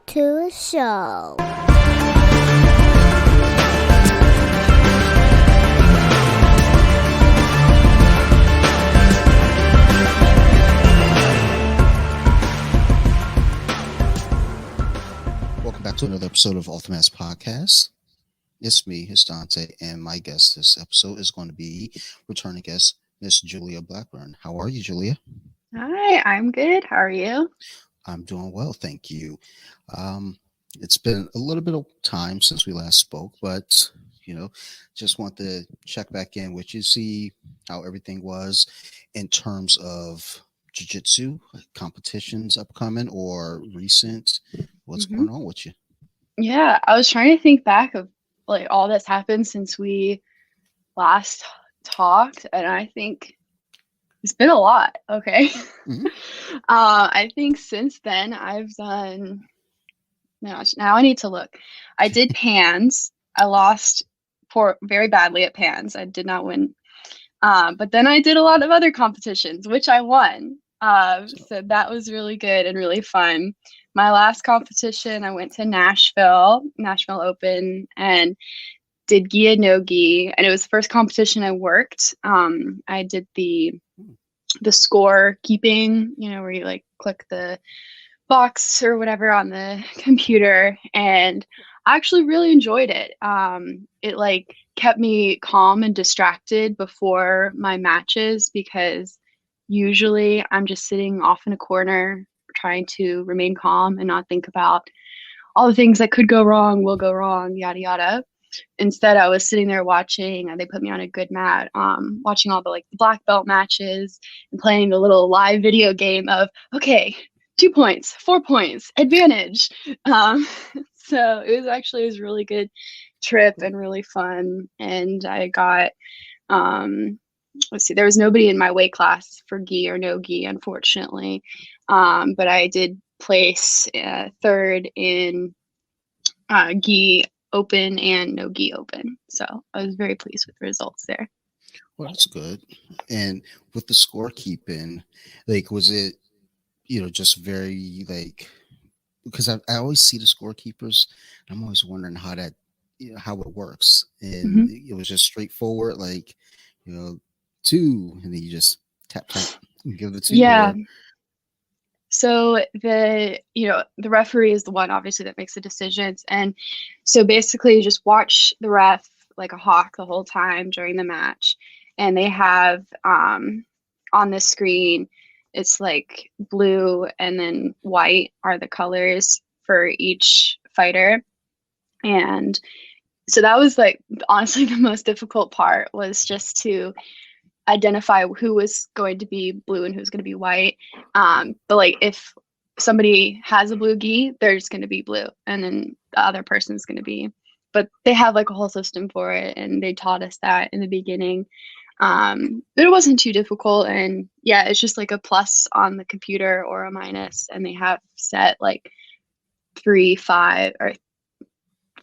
to a show. Welcome back to another episode of Ultimates Podcast. It's me, it's Dante, and my guest this episode is going to be returning guest, Miss Julia Blackburn. How are you, Julia? Hi, I'm good. How are you? I'm doing well, thank you. It's been a little bit of time since we last spoke, but just want to check back in with you, see how everything was in terms of jiu-jitsu competitions upcoming or recent. What's going on with you? Yeah, I was trying to think back of like all that's happened since we last talked, and I think it's been a lot. Okay. I think since then I've done, now I need to look. I did pans. I lost very badly at pans. I did not win. But then I did a lot of other competitions, which I won. So that was really good and really fun. My last competition, I went to Nashville Open, and did gi and no gi, and it was the first competition I worked. I did the score keeping, where you like click the box or whatever on the computer, and I actually really enjoyed it. It like kept me calm and distracted before my matches, because usually I'm just sitting off in a corner trying to remain calm and not think about all the things that could go wrong, will go wrong, yada yada. Instead, I was sitting there watching, and they put me on a good mat, watching all the like black belt matches and playing the little live video game of, okay, 2 points, 4 points, advantage. So it was a really good trip and really fun. And I got, there was nobody in my weight class for gi or no gi, unfortunately. But I did place third in gi open and no gi open. So I was very pleased with the results there. Well, that's good. And with the scorekeeping, like, was it, just very like, because I always see the scorekeepers, and I'm always wondering how that, how it works. And it was just straightforward, like, 2, and then you just tap, and give the 2. Yeah. So the referee is the one obviously that makes the decisions. And so basically you just watch the ref like a hawk the whole time during the match. And they have on the screen, it's like blue and then white are the colors for each fighter. And so that was like honestly the most difficult part, was just to identify who was going to be blue and who's going to be white. But like if somebody has a blue gi, they're just going to be blue, and then the other person's going to be. But they have like a whole system for it, and they taught us that in the beginning. But it wasn't too difficult, and yeah, it's just like a plus on the computer or a minus, and they have set like 3, 5, or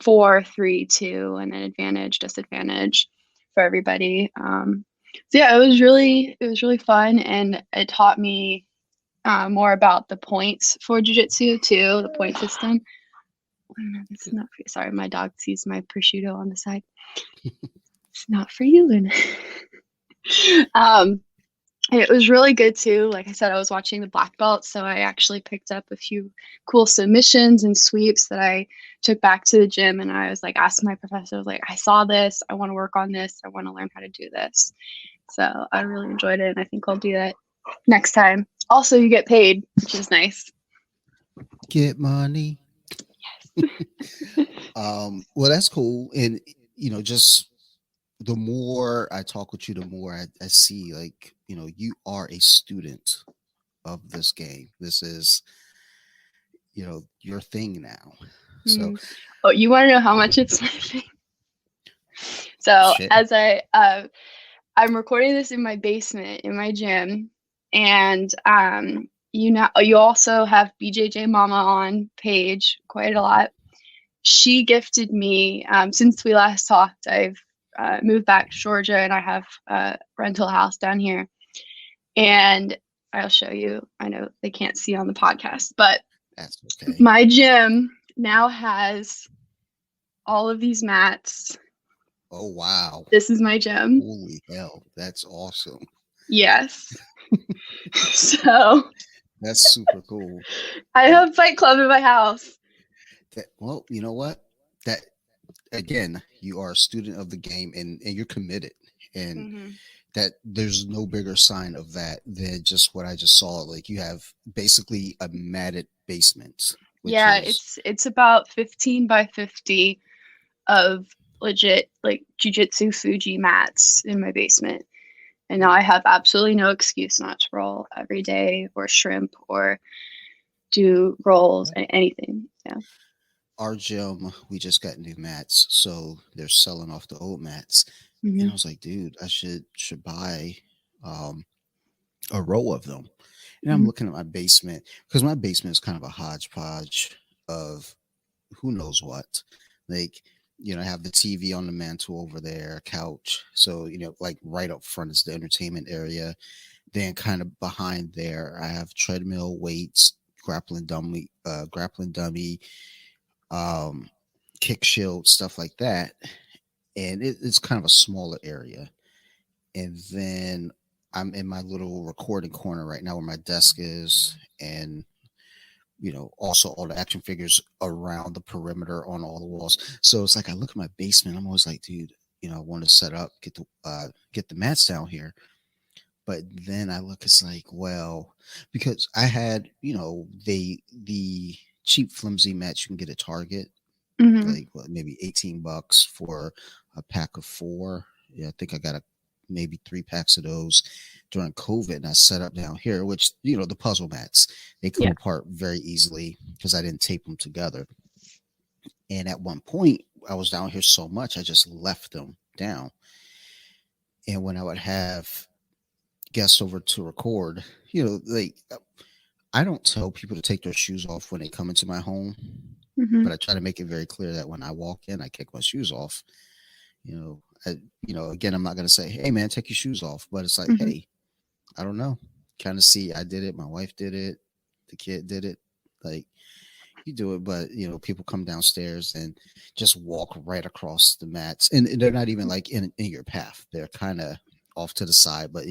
4, 3, 2, and then advantage, disadvantage for everybody. So yeah, it was really fun, and it taught me more about the points for jiu-jitsu too, the point system. This is not for you. Sorry, my dog sees my prosciutto on the side. It's not for you, Luna. It was really good too. Like I said, I was watching the black belt, so I actually picked up a few cool submissions and sweeps that I took back to the gym, and I was like asking my professor, I was like, I saw this, I want to work on this, I want to learn how to do this. So I really enjoyed it, and I think I'll do that next time. Also, you get paid, which is nice. Get money. Yes. Well, that's cool. And just the more I talk with you, the more I see, like, you are a student of this game. This is, your thing now. So, oh, you want to know how much it's my thing? So shit. As I'm recording this in my basement in my gym, and you also have BJJ Mama on page quite a lot. She gifted me, since we last talked, I've moved back to Georgia, and I have a rental house down here. And I'll show you. I know they can't see on the podcast, but That's okay. My gym now has all of these mats. Oh wow. This is my gym. Holy hell. That's awesome. Yes. So That's super cool. I Like have Fight Club in my house. that, well, you know what? That again, you are a student of the game, and you're committed. And Mm-hmm. that there's no bigger sign of that than just what I just saw. Like you have basically a matted basement, which Yeah, is it's about 15 by 50 of legit like jujitsu Fuji mats in my basement. And now I have absolutely no excuse not to roll every day or shrimp or do rolls and anything. Yeah. our gym. We just got new mats, so they're selling off the old mats. And I Hmm. was like, dude, I should buy um, a row of them. And I'm Hmm. looking at my basement because my basement is kind of a hodgepodge of who knows what. Like, I have the TV on the mantle over there, couch. So, like right up front is the entertainment area. Then kind of behind there, I have treadmill, weights, grappling dummy, um, kick shield, stuff like that. And it's kind of a smaller area. And then I'm in my little recording corner right now where my desk is, and also all the action figures around the perimeter on all the walls. So it's like I look at my basement, I'm always like, dude, I want to set up, get the mats down here. But then I look, it's like, well, because I had, the cheap flimsy mats you can get at Target, Hmm. like what, maybe $18 for a pack of four. Yeah, I think I got maybe 3 packs of those during COVID, and I set up down here, which the puzzle mats, they come Yeah. apart very easily because I didn't tape them together. And at one point, I was down here so much I just left them down. And when I would have guests over to record, like I don't tell people to take their shoes off when they come into my home, Hmm. but I try to make it very clear that when I walk in, I kick my shoes off. Again, I'm not going to say, hey, man, take your shoes off. But it's like, Hmm. hey, I don't know. Kind of see, I did it. My wife did it. The kid did it. Like, you do it. But, people come downstairs and just walk right across the mats. And they're not even like in your path. They're kind of off to the side, but,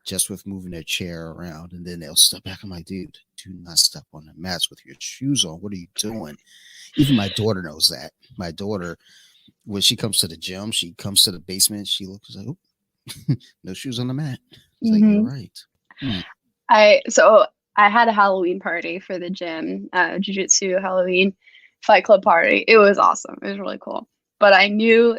just with moving their chair around. And then they'll step back. I'm like, dude, do not step on the mats with your shoes on. What are you doing? Even my daughter knows that. My daughter, when she comes to the gym, she comes to the basement, she looks like, oh, no shoes on the mat. It's like, you're Hmm. right. Hmm. I had a Halloween party for the gym, Jiu-Jitsu Halloween Fight Club party. It was awesome. It was really cool. But I knew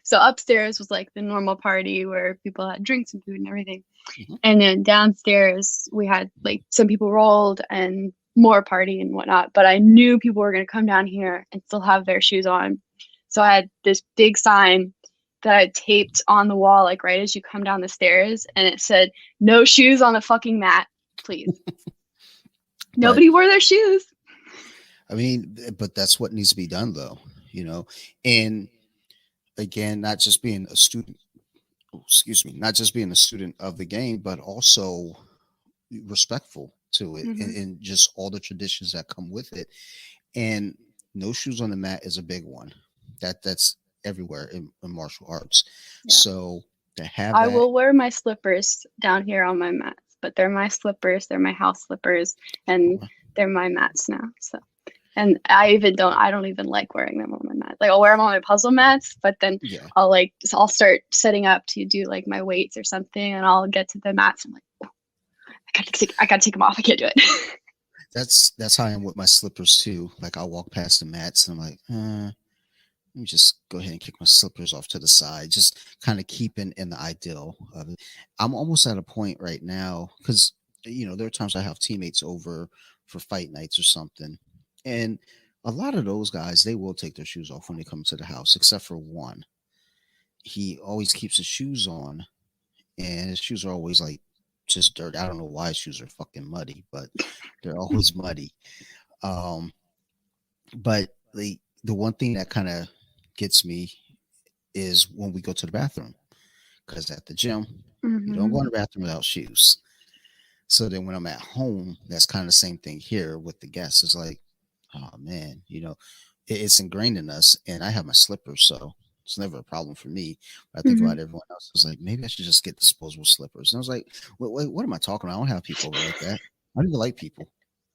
so upstairs was like the normal party where people had drinks and food and everything. Mhm. And then downstairs we had like some people rolled and more party and whatnot. But I knew people were gonna come down here and still have their shoes on. So I had this big sign that I taped on the wall, like right as you come down the stairs, and it said, "No shoes on the fucking mat, please." But Nobody wore their shoes. I mean, but that's what needs to be done, though, you know. And again, not just being a student, excuse me, not just being a student of the game, but also respectful to it, Hmm. and just all the traditions that come with it. And no shoes on the mat is a big one. That's everywhere in martial arts. Yeah. So to have I that, will wear my slippers down here on my mats, but they're my slippers, they're my house slippers, and they're my mats now. So, and I don't even like wearing them on my mat. Like I'll wear them on my puzzle mats, but then yeah, I'll start setting up to do like my weights or something, and I'll get to the mats. I'm like, oh, I gotta take them off. I can't do it. that's how I am with my slippers too. Like I'll walk past the mats and I'm like, let me just go ahead and kick my slippers off to the side, just kind of keeping in the ideal of it. I'm almost at a point right now because there are times I have teammates over for fight nights or something, and a lot of those guys, they will take their shoes off when they come to the house, except for one. He always keeps his shoes on, and his shoes are always like just dirty. I don't know why his shoes are fucking muddy, but they're always muddy. Um, but the one thing that kind of gets me is when we go to the bathroom, because at the gym you don't Hmm. go in the bathroom without shoes. So then when I'm at home, that's kind of the same thing here with the guests. It's like, oh man, it's ingrained in us. And I have my slippers, so it's never a problem for me. But I think Mm-hmm. about everyone else. I was like, maybe I should just get disposable slippers. And I was like, wait, what am I talking about? I don't have people over like that. I don't even like people.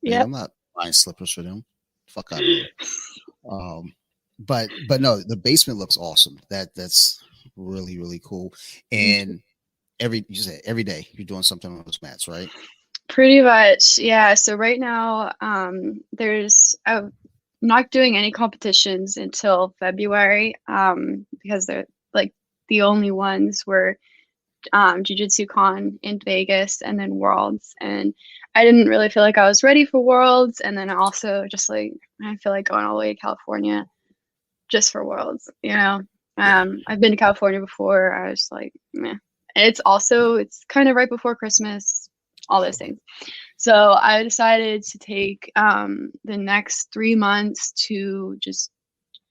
Like, Yep. I'm not buying slippers for them. Fuck out of here. Um, but no, the basement looks awesome. That's really really cool. And you said every day you're doing something on those mats, right? Pretty much, yeah. So right now, I'm not doing any competitions until February, because they're like the only ones were Jiu-Jitsu Con in Vegas and then Worlds. And I didn't really feel like I was ready for Worlds. And then also just like I feel like going all the way to California just for Worlds, you know. Yeah. I've been to California before. I was like, meh. It's kind of right before Christmas, all those Sure. things. So I decided to take the next 3 months to just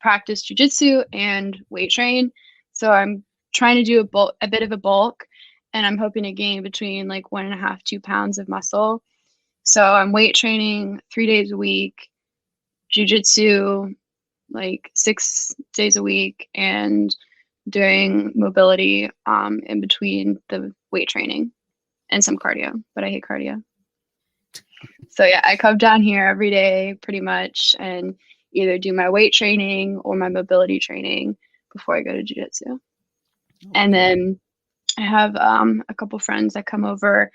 practice jujitsu and weight train. So I'm trying to do a bit of a bulk, and I'm hoping to gain between like 1.5, 2 pounds of muscle. So I'm weight training 3 days a week, jujitsu like 6 days a week, and doing mobility in between the weight training and some cardio. But I hate cardio. So yeah, I come down here every day pretty much and either do my weight training or my mobility training before I go to jiu-jitsu. And Okay. then I have a couple friends that come over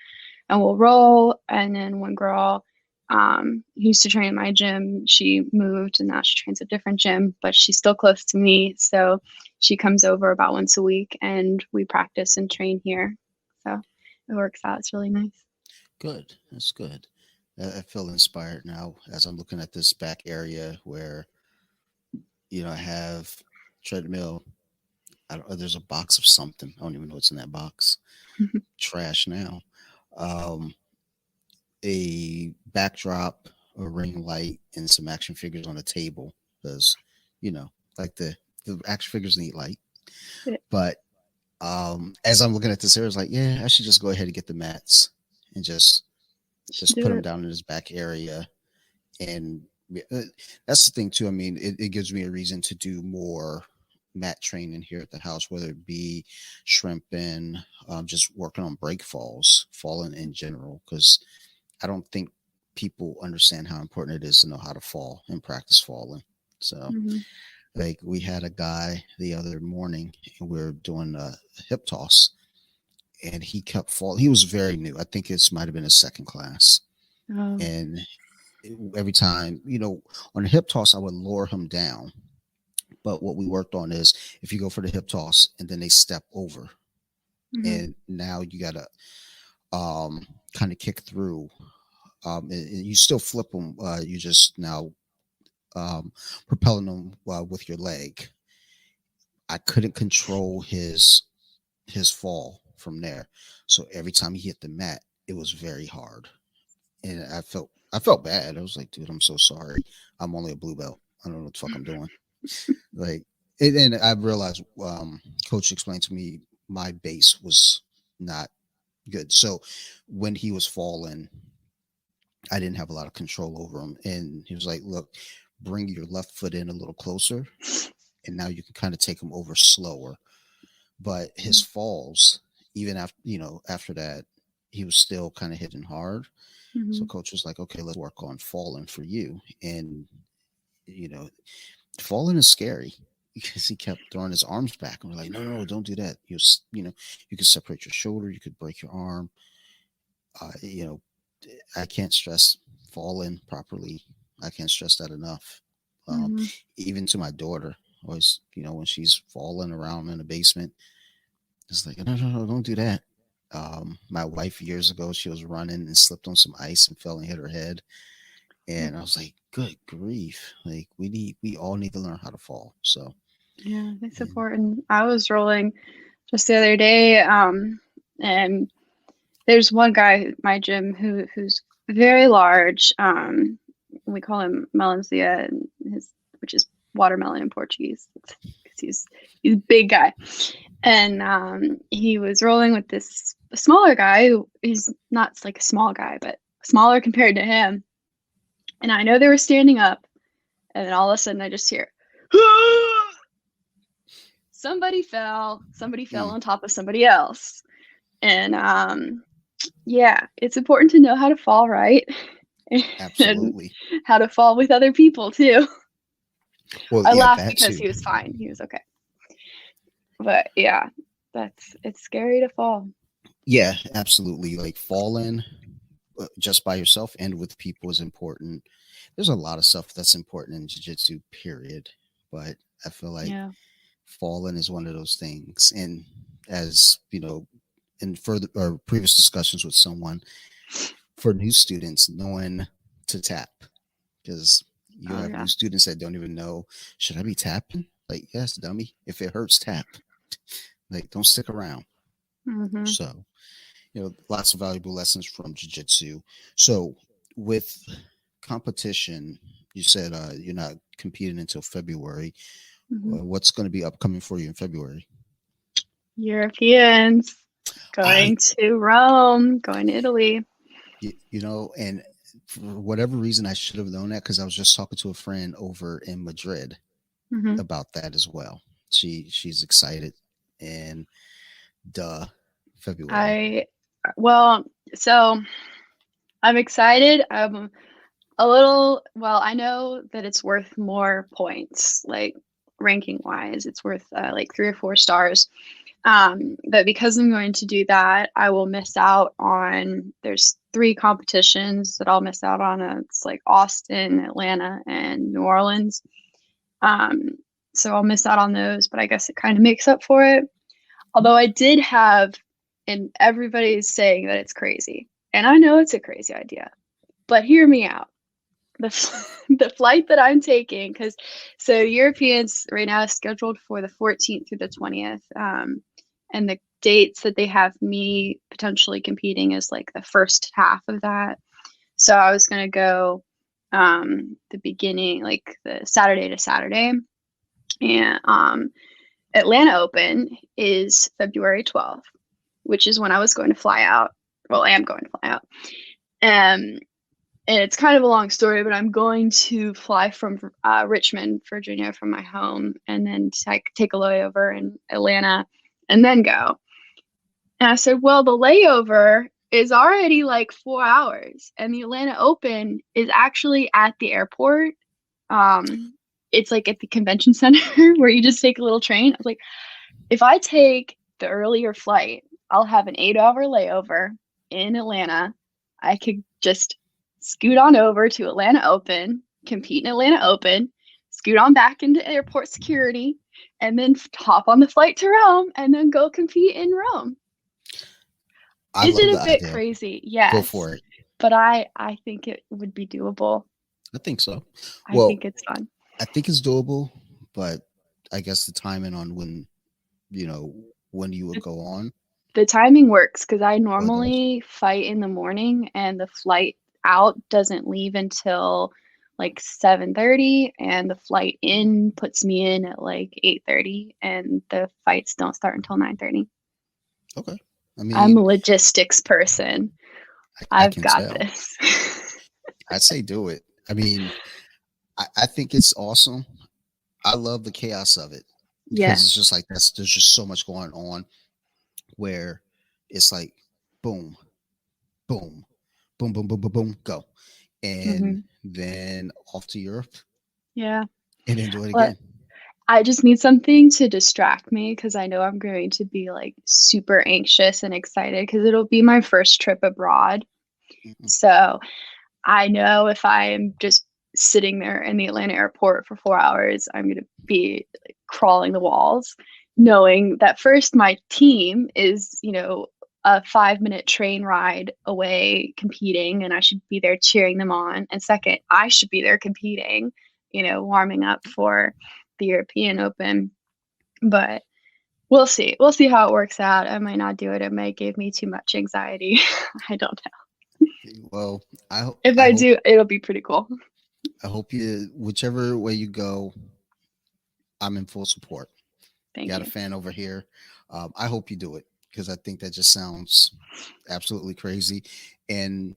and we'll roll. And then one girl who used to train at my gym, she moved and now she trains at a different gym, but she's still close to me. So she comes over about once a week and we practice and train here. So it works out. It's really nice. Good. That's good. I feel inspired now as I'm looking at this back area where I have treadmill. There's a box of something. I don't even know what's in that box. Trash now. Um, a backdrop, a ring light, and some action figures on a table because, like the action figures need light. But as I'm looking at this area, it's like, yeah, I should just go ahead and get the mats and just put Do them it. down in this back area. And that's the thing too. I mean, it gives me a reason to do more mat training here at the house, whether it be shrimping, just working on break falls, falling in general, because I don't think people understand how important it is to know how to fall and practice falling. So, Mm-hmm. like, we had a guy the other morning, and we were doing a hip toss, and he kept falling. He was very new. I think it might have been his second class, Oh. and every time, on a hip toss, I would lower him down. But what we worked on is if you go for the hip toss and then they step over, Mm-hmm. and now you got to kind of kick through. And you still flip them. You just now propelling them with your leg. I couldn't control his fall from there. So every time he hit the mat, it was very hard, and I felt bad. I was like, dude, I'm so sorry. I'm only a blue belt. I don't know what the fuck I'm doing. Like, and I realized, coach explained to me my base was not good. So when he was falling, I didn't have a lot of control over him. And he was like, look, bring your left foot in a little closer. And now you can kind of take him over slower. But his falls, even after that, he was still kind of hitting hard. Mm-hmm. So coach was like, okay, let's work on falling for you. And, you know, falling is scary because he kept throwing his arms back. And we're like, no, no, no, don't do that. You could separate your shoulder. You could break your arm. Uh, you know, I can't stress falling properly. I can't stress that enough. Um, Mm-hmm. Even to my daughter, always, when she's falling around in the basement, it's like, no, no, no, don't do that. My wife years ago, she was running and slipped on some ice and fell and hit her head. And I was like, good grief. Like we all need to learn how to fall. So, Yeah, it's and important. I was rolling just the other day, and there's one guy at my gym who's very large. We call him Melancia, and which is watermelon in Portuguese, because he's a big guy. And he was rolling with this smaller guy who he's not like a small guy, but smaller compared to him. And I know they were standing up, And then all of a sudden I just hear, somebody fell Mm, on top of somebody else. And yeah, it's important to know how to fall right and absolutely. how to fall with other people too. Well, I yeah, laughed that because too. he was fine. He was okay. But yeah, it's scary to fall. Yeah, absolutely. Like falling just by yourself and with people is important. There's a lot of stuff that's important in jiu-jitsu, period. But I feel like Yeah. falling is one of those things. And as in further or previous discussions with someone, for new students, knowing to tap, because you Oh have yeah. new students that don't even know, should I be tapping? Like, yes, dummy. If it hurts, tap. Like, don't stick around. Mhm. So, lots of valuable lessons from jiu-jitsu. So, with competition, you said you're not competing until February. Mhm. What's going to be upcoming for you in February? Europeans I, going to Rome, going to Italy. and for whatever reason, I should have known that because I was just talking to a friend over in Madrid Mhm. about that as well. She's excited, and duh, February. I well, so I'm excited. I'm a little, well, I know that it's worth more points, like ranking wise, it's worth like 3 or 4 stars. But because I'm going to do that, I will miss out on, there's 3 competitions that I'll miss out on. It's like Austin, Atlanta, and New Orleans. Um, so I'll miss out on those, but I guess it kind of makes up for it. Although I did have, and everybody's saying that it's crazy. And I know it's a crazy idea, but hear me out. The, the flight that I'm taking, because so Europeans right now is scheduled for the 14th through the 20th. And the dates that they have me potentially competing is like the first half of that. So I was going to go the beginning, like the Saturday to Saturday. And Atlanta Open is February 12th, which is when I was going to fly out. Well, I am going to fly out. Um, and it's kind of a long story, but I'm going to fly from Richmond, Virginia, from my home, and then take a layover in Atlanta, and then go. And I said, well, the layover is already like 4 hours, and the Atlanta Open is actually at the airport. Um, it's like at the convention center where you just take a little train. I was like, if I take the earlier flight, I'll have an 8 hour layover in Atlanta. I could just scoot on over to Atlanta Open, compete in Atlanta Open, scoot on back into airport security, and then hop on the flight to Rome and then go compete in Rome. I Is love it the a bit idea. crazy? Go Yes. for it. But I think it would be doable. I think so. I Well, think it's fun. I think it's doable, but I guess the timing on you know, when you would go on. The timing works because I Oh, it does. normally fight in the morning and the flight out doesn't leave until like 7:30 and the flight in puts me in at like 8:30 and the fights don't start until 9:30. Okay. I I'm a mean, logistics person. I I've can got tell. this. I'd say do it. I mean, I think it's awesome. I love the chaos of it Yeah. because it's just like there's just so much going on where it's like boom, boom, boom, boom, boom, boom, boom, go. And Hmm. then off to Europe Yeah. and then do it But again. I just need something to distract me because I know I'm going to be like super anxious and excited because it'll be my first trip abroad. Mhm. So I know if I'm just sitting there in the Atlanta airport for 4 hours, I'm going to be like, crawling the walls, knowing that first, my team is, a 5 minute train ride away competing, and I should be there cheering them on. And second, I should be there competing, warming up for the European Open. But we'll see. We'll see how it works out. I might not do it. It might give me too much anxiety. I don't know. Well, If I I hope do, it'll be pretty cool. whichever way you go, I'm in full support. Thank Got a you. fan over here. I hope you do it because I think that just sounds absolutely crazy. And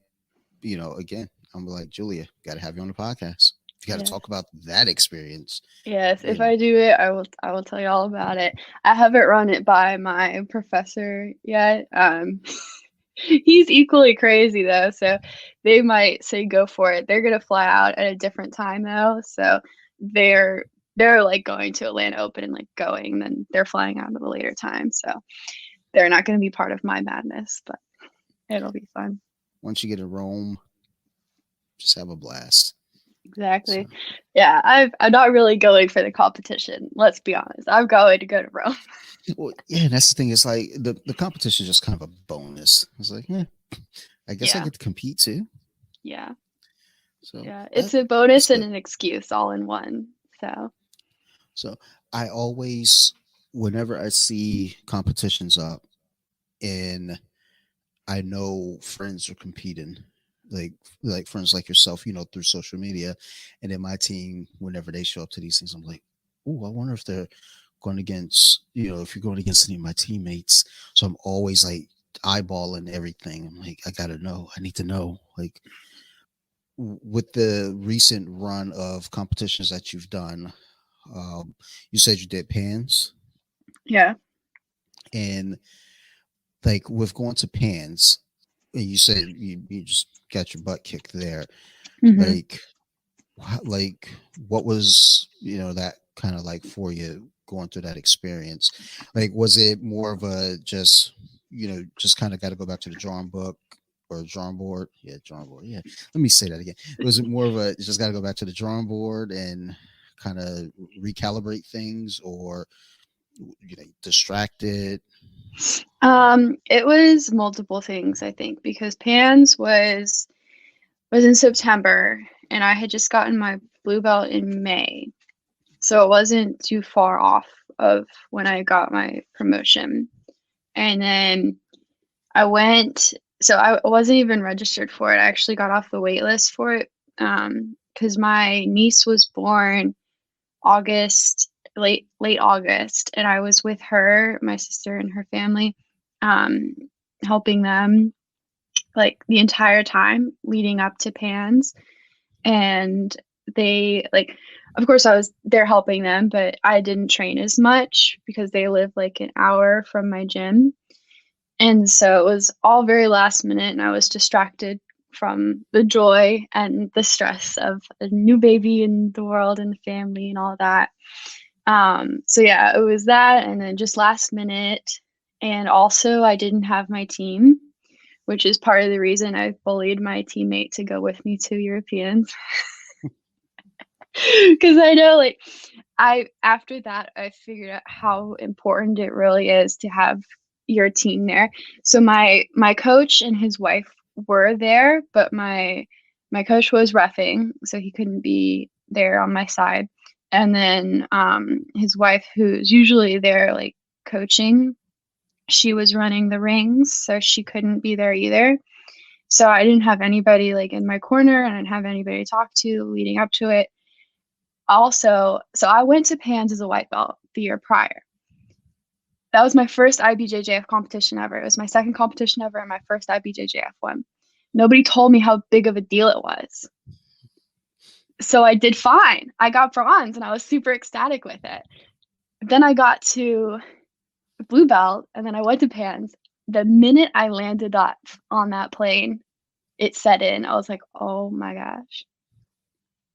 again, I'm like Julia, got to have you on the podcast. you got to Yes. talk about that experience. Yes, You if know, I do it, I will tell you all about it. I haven't run it by my professor yet. He's equally crazy though, so they might say go for it. They're gonna fly out at a different time though, so they're they're like going to Atlanta Open and like going, then they're flying out at a later time, so they're not gonna be part of my madness, but it'll be fun. once you get to Rome, just have a blast. So, Exactly. Yeah, I'm not really going for the competition. Let's be honest. I'm going to go to Rome. well, yeah, that's the thing. It's like the competition is just kind of a bonus. It's like, yeah, I guess I Yeah, get to compete too. yeah, So yeah. that It's a that's bonus and good. an excuse all in one. So, So I always, whenever I see competitions up, and I know friends are competing, like like friends like yourself, through social media, and then my team, whenever they show up to these things, I'm like, oh, I wonder if they're going against, if you're going against any of my teammates. So I'm always like eyeballing everything. I'm like, I gotta know. I need to know. Like with the recent run of competitions that you've done, you said you did pans, yeah. and like with going to pans, and you said you just got your butt kicked there. Hmm. Like, like what was that kind of like for you going through that experience? Like, was it more of a just kind of got to go back to the drawing book or drawing board? Yeah, drawing board. Yeah, let me say that again. Was it more of a just got to go back to the drawing board and kind of recalibrate things, or distracted? It was multiple things, I think, because Pans was in September and I had just gotten my blue belt in May. So it wasn't too far off of when I got my promotion. And then I went, so I wasn't even registered for it. I actually got off the wait list for it because my niece was born August, late August, and I was with her, my sister, and her family, um, helping them like the entire time leading up to Pans. And they like, of course, I was there helping them, but I didn't train as much because they live like an hour from my gym. And so it was all very last minute, and I was distracted from the joy and the stress of a new baby in the world and the family and all that. So yeah, it was that, and then just last minute. And also, I didn't have my team, which is part of the reason I bullied my teammate to go with me to Europeans. Because I know, like, after that, I figured out how important it really is to have your team there. So my coach and his wife were there, but my coach was reffing, so he couldn't be there on my side. And then his wife, who's usually there, like coaching, she was running the rings, so she couldn't be there either. So I didn't have anybody like in my corner, and I didn't have anybody to talk to leading up to it. Also, so I went to Pans as a white belt the year prior. That was my first IBJJF competition ever. It was my second competition ever and my first IBJJF one. Nobody told me how big of a deal it was. So I did fine. I got bronze and I was super ecstatic with it. Then I got to blue belt and then I went to Pans. The minute I landed up on that plane, it set in. I was like, oh my gosh,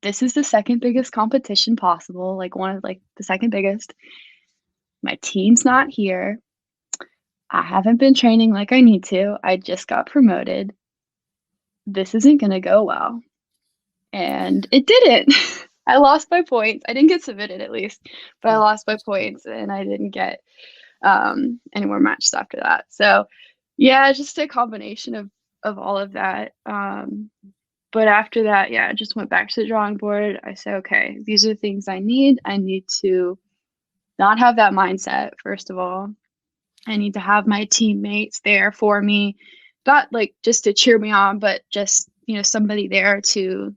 this is the second biggest competition possible, like one of like the second biggest. My team's not here. I haven't been training like I need to. I just got promoted. This isn't going to go well. And it didn't. I lost by points. I didn't get submitted at least, but I lost by points and I didn't get any more matches after that. So, yeah, just a combination of all of that. But after that, yeah, I just went back to the drawing board. I said, okay, these are the things I need. I need to not have that mindset, first of all. I need to have my teammates there for me, not like just to cheer me on, but just, somebody there to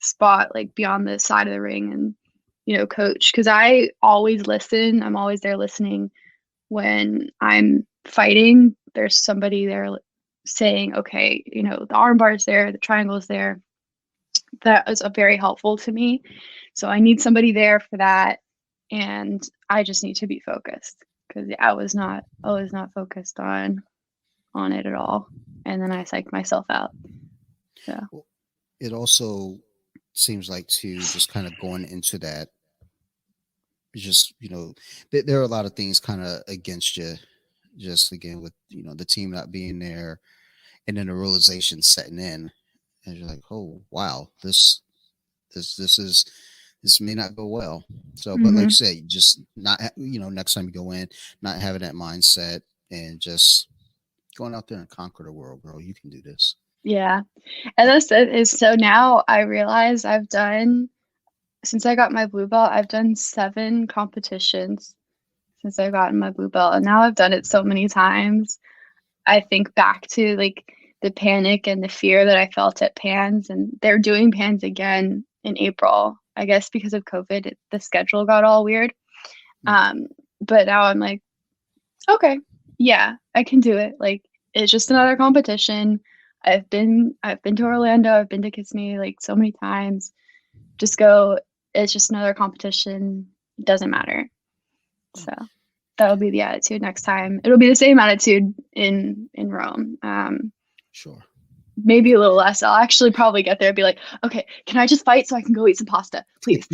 spot like beyond the side of the ring and, coach. Cause I always listen. I'm always there listening when I'm fighting. There's somebody there saying, okay, the arm bar is there, the triangle is there. that was very helpful to me. So I need somebody there for that, and I just need to be focused because I was not focused on it at all, and then I psyched myself out. So Well, it also seems like to just kind of going into that, just there are a lot of things kind of against you, just again with the team not being there, and then the realization setting in, and you're like, oh wow, this is this may not go well. So, but like mm-hmm. you said, just not next time you go in, not having that mindset, and just going out there and conquer the world, girl. You can do this. Yeah, and that's it. Is so now I realize I've done since I got my blue belt, I've done 7 competitions since I've gotten my blue belt, and now I've done it so many times. I think back to like the panic and the fear that I felt at Pans, and they're doing Pans again in April. I guess because of COVID, the schedule got all weird. Mm. But now I'm like, okay, yeah, I can do it. Like it's just another competition. I've been to Orlando, I've been to Kissimmee like so many times. Just go. It's just another competition. It doesn't matter. So that'll be the attitude next time. It'll be the same attitude in Rome. Sure. Maybe a little less. I'll actually probably get there and be like, okay, can I just fight so I can go eat some pasta, please?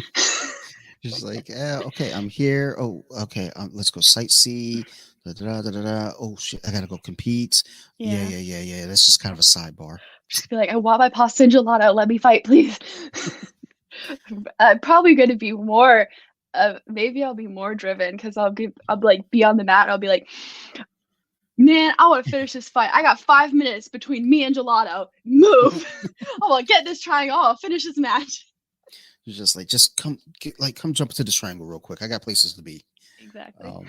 Just like, okay, I'm here. Oh, okay, let's go sightsee. Da, da, da, da, da. Oh shit, I gotta go compete. Yeah, Yeah. yeah, yeah, yeah. That's just kind of a sidebar. Just be like, I want my pasta and gelato. Let me fight, please. I'm probably going to be more. Maybe I'll be more driven because I'll like be on the mat. And I'll be like, man, I want to finish this fight. I got 5 minutes between me and gelato. Move. I want to get this triangle. I'll finish this match. You're just like, just come jump into the triangle real quick. I got places to be. Exactly. Um,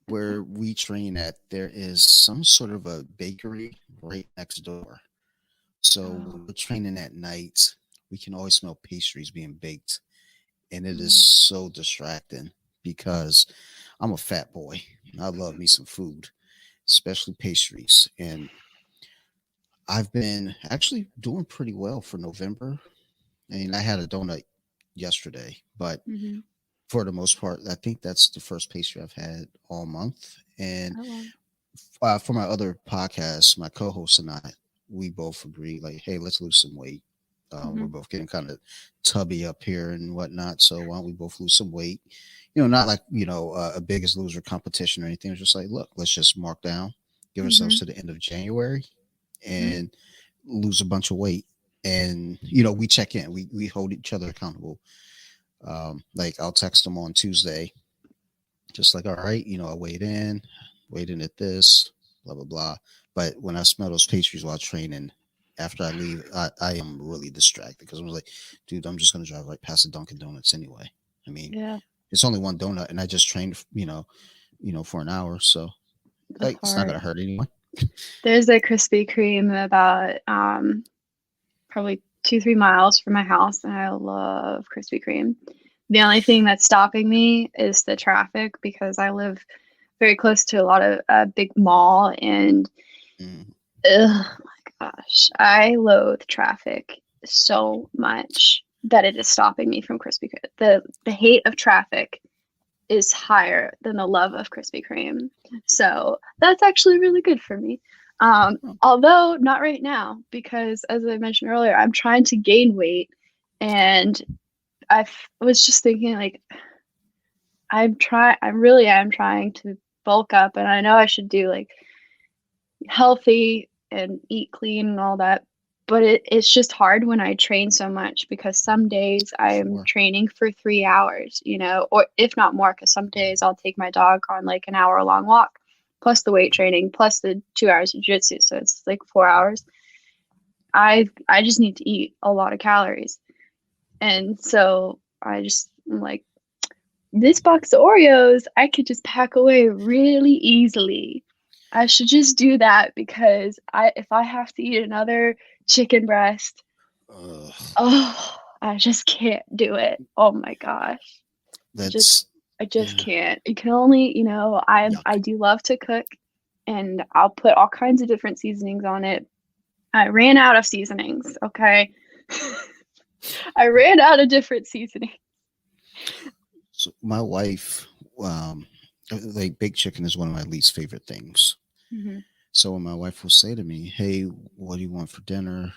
where we train at, there is some sort of a bakery right next door. So Oh. when we're training at night, we can always smell pastries being baked, and it Mm. is so distracting because I'm a fat boy. I love me some food, especially pastries. And I've been actually doing pretty well for November. I mean, I had a donut yesterday, but Mm-hmm. for the most part, I think that's the first pastry I've had all month. And Oh, well. for my other podcast, my co-host and I, we both agreed, like, hey, let's lose some weight. Mm-hmm. We're both getting kind of tubby up here and whatnot. So why don't we both lose some weight? Not like, a biggest loser competition or anything. It's just like, look, let's just mark down, give Mm-hmm. ourselves to the end of January Mm-hmm. and lose a bunch of weight. And, we check in, we hold each other accountable. Like I'll text them on Tuesday, just like, all right, I weighed in at this, blah, blah, blah. But when I smell those pastries while training, after I leave, I am really distracted because I was like, dude, I'm just going to drive right past the Dunkin' Donuts anyway. I mean, Yeah, it's only one donut and I just trained, for an hour. So that's like, it's not hard. going to hurt anyone. There's a Krispy Kreme about probably 2-3 miles from my house, and I love Krispy Kreme. The only thing that's stopping me is the traffic because I live very close to a lot of big mall, and Mm, ugh, my gosh, I loathe traffic so much that it is stopping me from Krispy Kreme. The hate of traffic is higher than the love of Krispy Kreme. So that's actually really good for me. Although not right now, because as I mentioned earlier, I'm trying to gain weight, and was just thinking like I really am trying to bulk up, and I know I should do like healthy and eat clean and all that. But it's just hard when I train so much because some days I'm sure. training for 3 hours, or if not more, because some days I'll take my dog on like an hour long walk, plus the weight training, plus the 2 hours of jiu-jitsu. So it's like 4 hours. I just need to eat a lot of calories. And so I'm like, this box of Oreos, I could just pack away really easily. I should just do that because if I have to eat another chicken breast, Ugh, oh, I just can't do it. Oh my gosh. I just that's, I just yeah, can't. You can only, I yuck. do love to cook, and I'll put all kinds of different seasonings on it. I ran out of seasonings, okay? I ran out of different seasoning. So my wife, um, like baked chicken is one of my least favorite things. Mm-hmm. So when my wife will say to me, "Hey, what do you want for dinner?"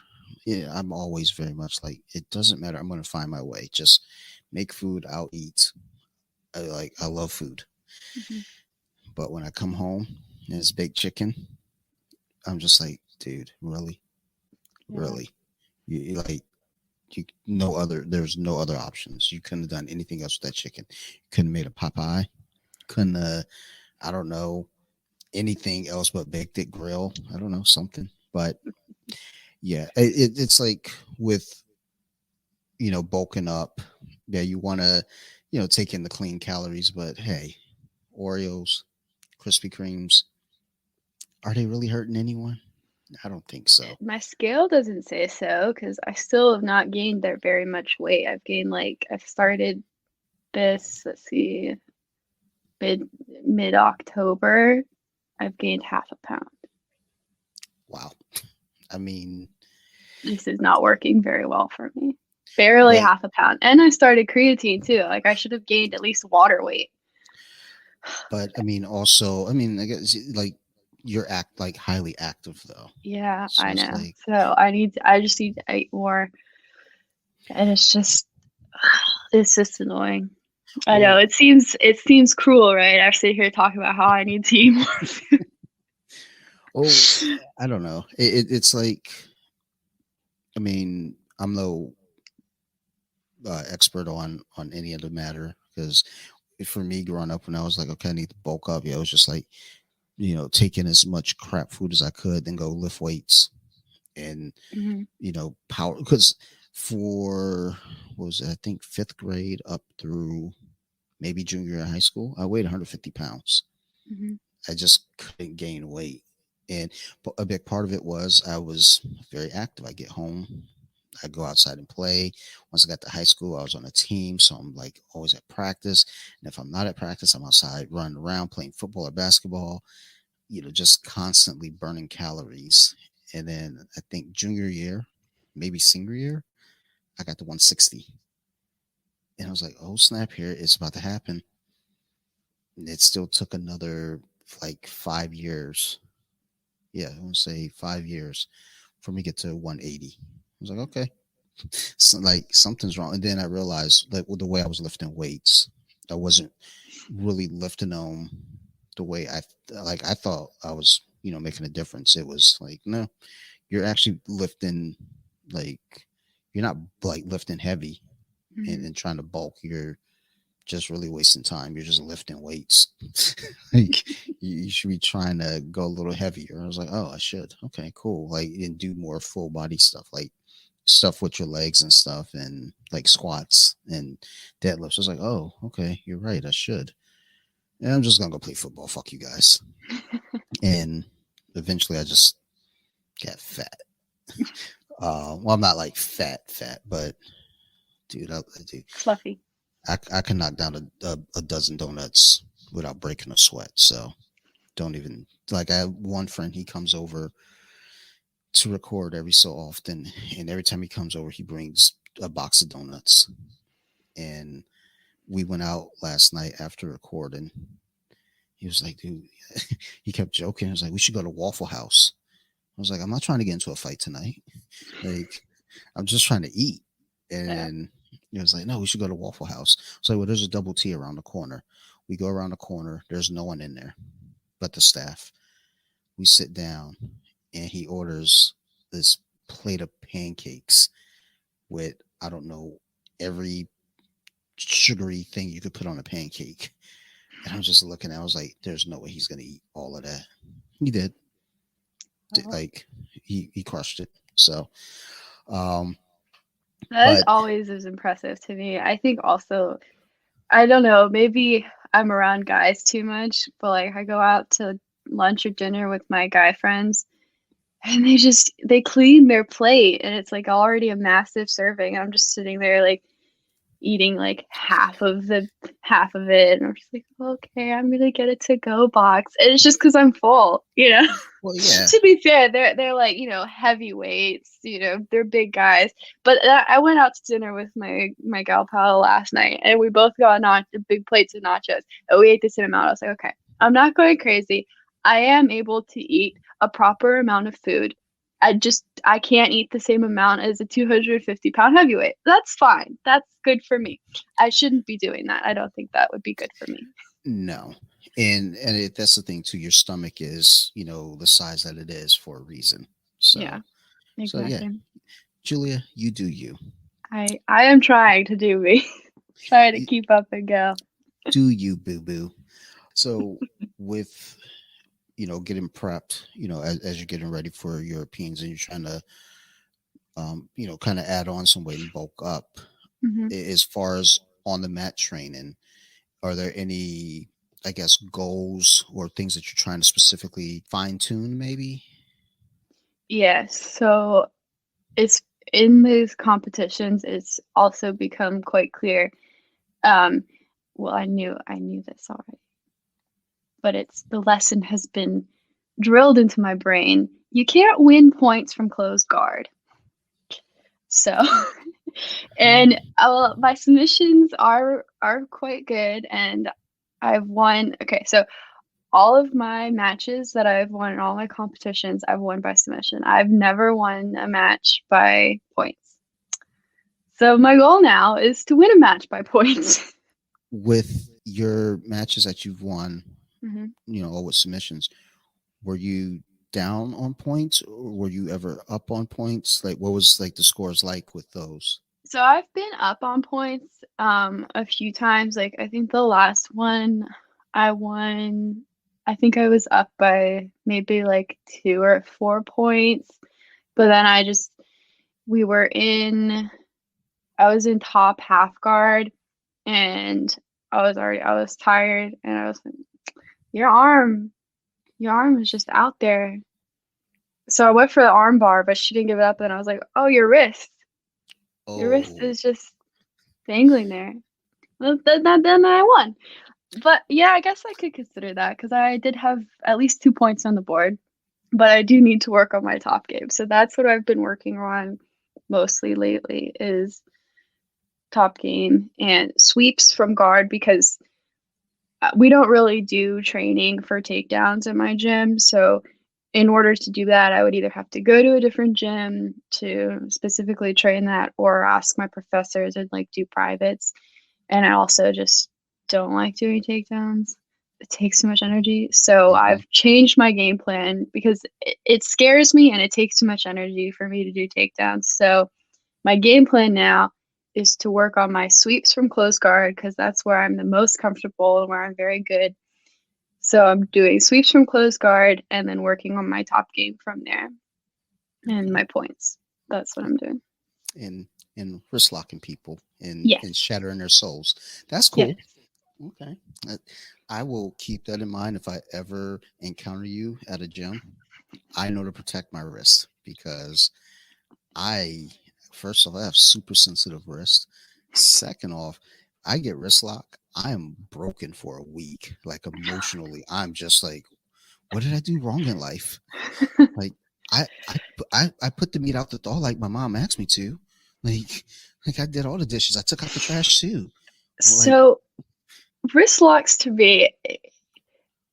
Yeah, I'm always very much like, it doesn't matter. I'm going to find my way. Just make food. I'll eat. I love food. Mm-hmm. But when I come home and it's baked chicken, I'm just like, dude, really, Yeah. really, like you no other. There's no other options. You couldn't have done anything else with that chicken. You couldn't have made a Popeye. Couldn't. I don't know anything else but baked it grill. I don't know something. But yeah, it's like with bulking up. Yeah, you want to take in the clean calories, but hey, Oreos, Krispy Kremes, are they really hurting anyone? I don't think so. My scale doesn't say so because I still have not gained there very much weight. I've started this, let's see, mid October. I've gained half a pound. Wow. I mean, This is not working very well for me. Barely but half a pound. And I started creatine too. Like I should have gained at least water weight. I mean also, I mean, I guess like you're like highly active though. Yeah, So I it's know. like, So I just need to eat more. And it's just annoying. I know well, it seems cruel, right? I sit here talking about how I need to eat more food. oh, I don't know. It's like, I mean, I'm no expert on any of the matter because for me growing up when I was like, okay, I need to bulk up. Yeah, it was just like, taking as much crap food as I could, then go lift weights and, Hmm. power. Because for, what was it, I think fifth grade up through maybe junior year of high school, I weighed 150 pounds. Hmm. I just couldn't gain weight. And a big part of it was I was very active. I get home, I go outside and play. Once I got to high school, I was on a team, so I'm like always at practice. And if I'm not at practice, I'm outside running around playing football or basketball. Just constantly burning calories. And then I think junior year, maybe senior year, I got to 160, and I was like, "Oh snap! Here it's about to happen." And it still took another like 5 years. Yeah, I want to say 5 years for me to get to 180. I was like, okay, so like something's wrong. And then I realized that with the way I was lifting weights, I wasn't really lifting them the way I thought I was, making a difference. It was like, no, you're actually lifting, like, you're not like lifting heavy Hmm. and trying to bulk. You're just really wasting time. You're just lifting weights. Like you should be trying to go a little heavier. I was like, oh, I should. Okay, cool. Like and do more full body stuff, like stuff with your legs and stuff, and like squats and deadlifts. I was like, oh, okay, you're right. I should. And I'm just gonna go play football. Fuck you guys. And eventually, I just got fat. Well, I'm not like fat, but dude, Fluffy. I can knock down a dozen donuts without breaking a sweat. So don't even like. I have one friend. He comes over to record every so often, and every time he comes over, he brings a box of donuts. And we went out last night after recording. He was like, dude, he kept joking. He was like, we should go to Waffle House. I was like, I'm not trying to get into a fight tonight. Like, I'm just trying to eat. Yeah. And he was like, no, we should go to Waffle House. So, well, there's a double T around the corner. We go around the corner. There's no one in there but the staff. We sit down, and he orders this plate of pancakes with, I don't know, every sugary thing you could put on a pancake. And I'm just looking at it, I was like, there's no way he's going to eat all of that. He did. Well, Like, he crushed it. So, um, that is but always is impressive to me. I think also, I don't know, maybe I'm around guys too much, but like I go out to lunch or dinner with my guy friends and they clean their plate and it's like already a massive serving. I'm just sitting there like eating like half of it, and I'm just like, okay, I'm gonna get a to-go box. And it's just because I'm full, you know. Well, yeah. To be fair, they're like, heavyweights, they're big guys. But I went out to dinner with my gal pal last night, and we both got big plates of nachos, and we ate the same amount. I was like, okay, I'm not going crazy. I am able to eat a proper amount of food. I can't eat the same amount as a 250-pound heavyweight. That's fine. That's good for me. I shouldn't be doing that. I don't think that would be good for me. No. That's the thing too. Your stomach is, the size that it is for a reason. Yeah, So yeah, exactly. Julia, you do you. I am trying to do me. Trying to You- keep up and go. Do you, boo boo? So with getting prepped, as you're getting ready for Europeans and you're trying to, kind of add on some weight and bulk up. Hmm. As far as on the mat training, are there any, I guess, goals or things that you're trying to specifically fine tune, maybe? Yes. So it's in these competitions. It's also become quite clear. Um, well, I knew this already, but it's the lesson has been drilled into my brain. You can't win points from closed guard. So, and Hmm. my submissions are quite good, and I've won. Okay, so all of my matches that I've won in all my competitions, I've won by submission. I've never won a match by points. So my goal now is to win a match by points. With your matches that you've won, Hmm. all with submissions, were you down on points or were you ever up on points? Like, what was like the scores like with those? So I've been up on points a few times. Like I think the last one I won, I think I was up by maybe like 2 or 4 points. But then we were in I was in top half guard, and I was tired, and I was like, your arm, your arm is just out there. So I went for the arm bar, but she didn't give it up, and I was like, oh, your wrist Oh, is just dangling there. Well, then I won. But yeah, I guess I could consider that because I did have at least 2 points on the board, but I do need to work on my top game. So that's what I've been working on mostly lately is top game and sweeps from guard because we don't really do training for takedowns in my gym. So in order to do that, I would either have to go to a different gym to specifically train that or ask my professors and like do privates. And I also just don't like doing takedowns. It takes too much energy. So hmm. I've changed my game plan because it scares me and it takes too much energy for me to do takedowns. So my game plan now is to work on my sweeps from close guard because that's where I'm the most comfortable and where I'm very good. So I'm doing sweeps from close guard and then working on my top game from there and Okay. my points. That's what I'm doing. And wrist locking people Yes. and shattering their souls. That's Yes. cool. Okay. I, I will keep that in mind if I ever encounter you at a gym. I know to protect my wrist because I, first off, I have super sensitive wrist. Second off, I get wrist lock. I am broken for a week. Like emotionally, I'm just like, what did I do wrong in life? Like I put the meat out the door like my mom asked me to. Like like I did all the dishes. I took out the trash too. Like So Wristlocks to me,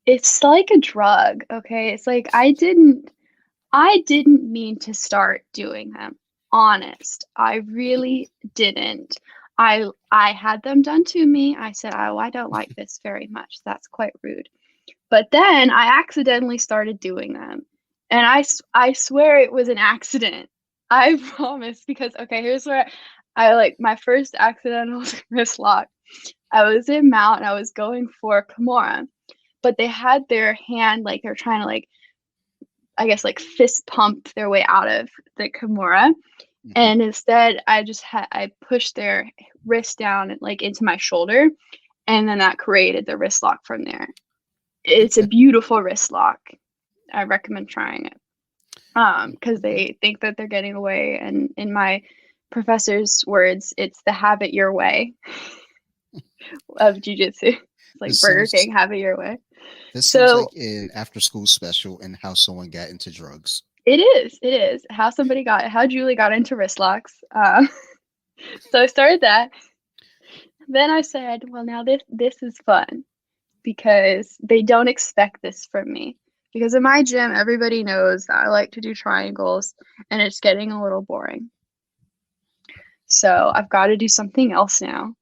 it's like a drug, okay? It's like I didn't mean to start doing them. Honest. I really didn't. I had them done to me. I said, "Oh, I don't like this very much. That's quite rude." But then I accidentally started doing them. And I swear it was an accident. I promise because okay, here's where I like my first accidental wrist lock. I was in mount and I was going for Kimura, but they had their hand like they're trying to like I guess like fist pump their way out of the Kimura. mhm, And instead I pushed their wrist down like into my shoulder and then that created the wrist lock from there. It's a okay. beautiful wrist lock. I recommend trying it. Because Okay. they think that they're getting away and in my professor's words, it's the have it your way of jujitsu. It's like This Burger sounds King, have it your way. this sounds So like an after school special and how someone got into drugs. it is how Julie got into Wristlocks. So I started that. Then I said, well, now this is fun because they don't expect this from me. Because in my gym, everybody knows that I like to do triangles, and it's getting a little boring. So I've got to do something else now.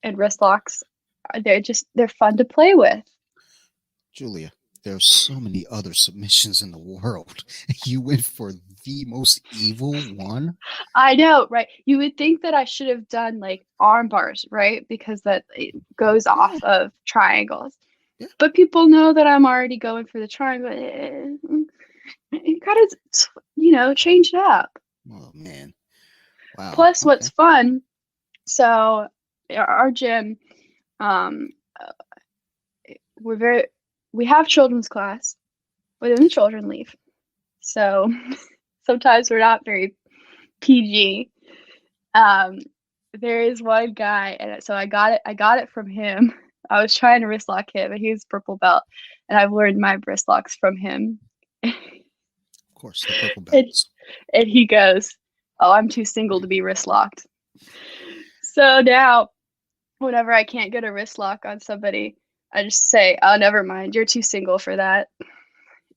And Wristlocks, they're fun to play with. Julia, there's so many other submissions in the world. You went for the most evil one. I know, right? You would think that I should have done like arm bars, right? Because that it goes Yeah, off of triangles. yeah. But people know that I'm already going for the triangle. You gotta, change it up. Oh man. Wow. Plus, what's Okay. fun? So, our gym, um, uh, we're very, we have children's class, but then the children leave. So sometimes we're not very PG. Um, there is one guy, and so I got it. I got it from him. I was trying to wrist lock him, and he's purple belt, and I've learned my wrist locks from him. Of course, the purple and, belts. and he goes, "Oh, I'm too single to be wrist locked." So now, whenever I can't get a wrist lock on somebody, I just say, "Oh, never mind. You're too single for that."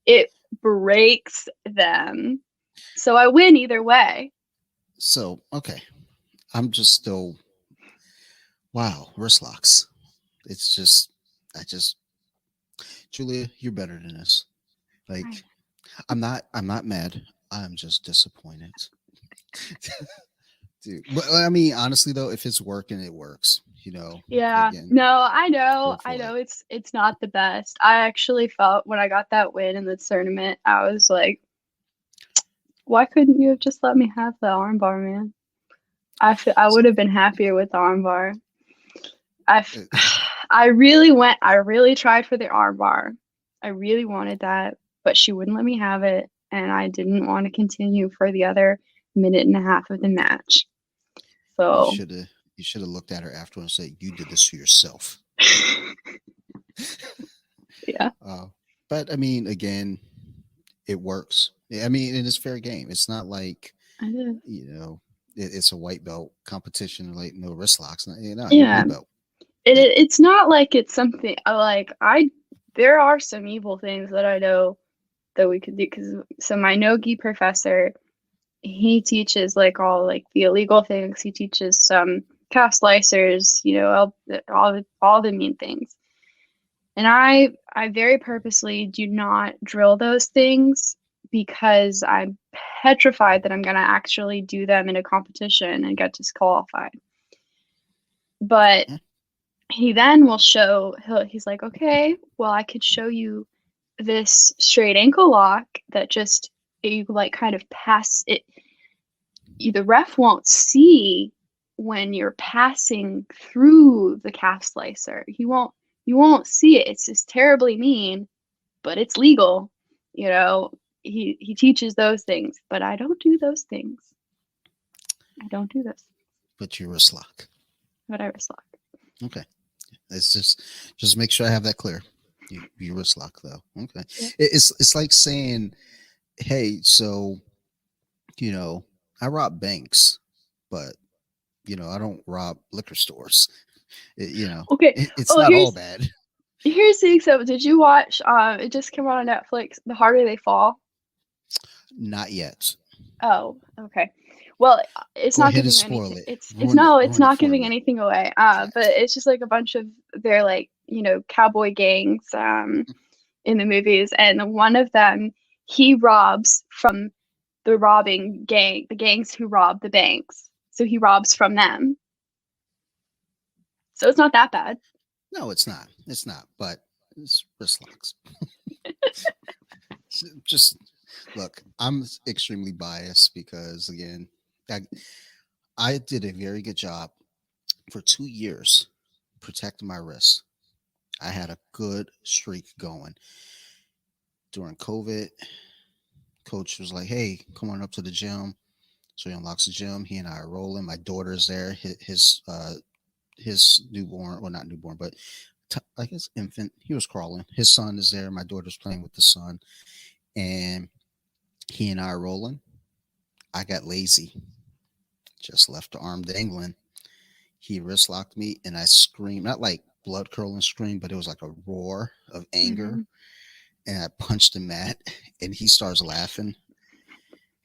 It breaks them. So I win either way. So, okay. I'm just still wow, Wristlocks. It's just I just Julia, you're better than this. Like I'm not mad. I'm just disappointed. Dude. But I mean, honestly though, if it's working, it works. Yeah. Again, No, I know. go I for it. know it's not the best. I actually felt when I got that win in the tournament, I was like, why couldn't you have just let me have the armbar, man? I So would have been happier with the armbar. I uh, I really tried for the armbar. I really wanted that, but she wouldn't let me have it, and I didn't want to continue for the other minute and a half of the match. you So, should have you should have looked at her after and said you did this to yourself. yeah, Uh, but I mean, again, it works. I mean, it is fair game. It's not like I did. it's a white belt competition. Like no wrist locks. No, you're Yeah, blue belt. It, it's not like it's something like I. There are some evil things that I know that we could do because so my nogi professor, he teaches like all like the illegal things. He teaches some calf slicers, all the mean things. And I very purposely do not drill those things because I'm petrified that I'm going to actually do them in a competition and get disqualified. But yeah. he then will he's like, okay, well, I could show you this straight ankle lock that just you like kind of pass it. The ref won't see when you're passing through the calf slicer. You won't see it. It's just terribly mean, but it's legal. You know, he teaches those things, but I don't do those things. I don't do this. But you're wrist lock. But I wrist lock. Okay. It's just make sure I have that clear. You wrist lock though. Okay. Yeah. It's like saying, hey, so you know, I rob banks, but I don't rob liquor stores. Okay. It's Oh, not all bad. here's the example. Did you watch? It just came out on Netflix. The Harder They Fall. Not yet. Oh, okay. Well, it's Go not ahead and giving spoil anything. it. It's Ruin it. no, it's Ruin it not for giving me. anything away. But Yes. it's just like a bunch of their like cowboy gangs in the movies, and one of them he robs from the gangs who rob the banks. So he robs from them. So it's not that bad. No, it's not. It's not. But it's wrist locks. Just look. I'm extremely biased because again, I, I did a very good job for 2 years protecting my wrists. I had a good streak going. During COVID, coach was like, "Hey, come on up to the gym, So he unlocks the gym. He and I are rolling. My daughter's there. His newborn, well, not newborn, but I guess infant. He was crawling. His son is there. My daughter's playing with the son, and he and I are rolling. I got lazy, just left the arm dangling. He wrist locked me, and I screamed, not like blood curdling scream, but it was like a roar of anger. Mm-hmm. And I punched him at, and he starts laughing.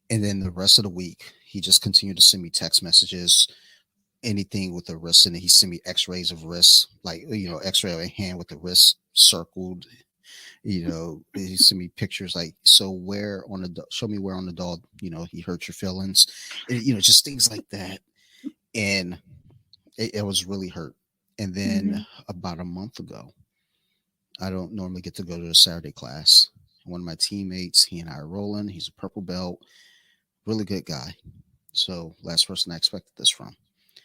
And then the rest of the week, he just continued to send me text messages, anything with the wrist, and he sent me X-rays of wrists, like X-ray of a hand with the wrist circled. He sent me pictures like, so where on the show me where on the dog, he hurt your feelings, and, just things like that, and it was really hurt. And Mm-hmm. then about a month ago, I don't normally get to go to the Saturday class. One of my teammates, he and I are rolling. He's a purple belt, really good guy. So last person I expected this from.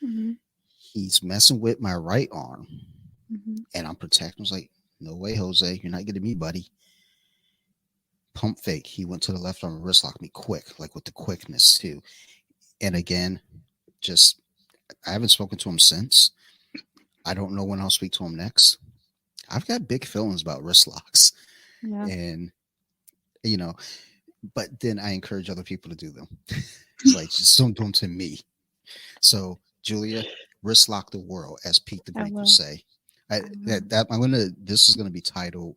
Mm-hmm. He's messing with my right arm, Mm-hmm. and I'm protecting. I was like, no way, Jose, you're not getting me, buddy. Pump fake. He went to the left arm and wrist locked me quick, like with the quickness too. And again, just I haven't spoken to him since. I don't know when I'll speak to him next. I've got big feelings about wrist locks, Yeah. and you know, but then I encourage other people to do them. It's like, just don't do them to me. So, Julia, wrist lock the world, as Pete the I Greek would will. say. I I will. that I'm gonna. This is gonna be titled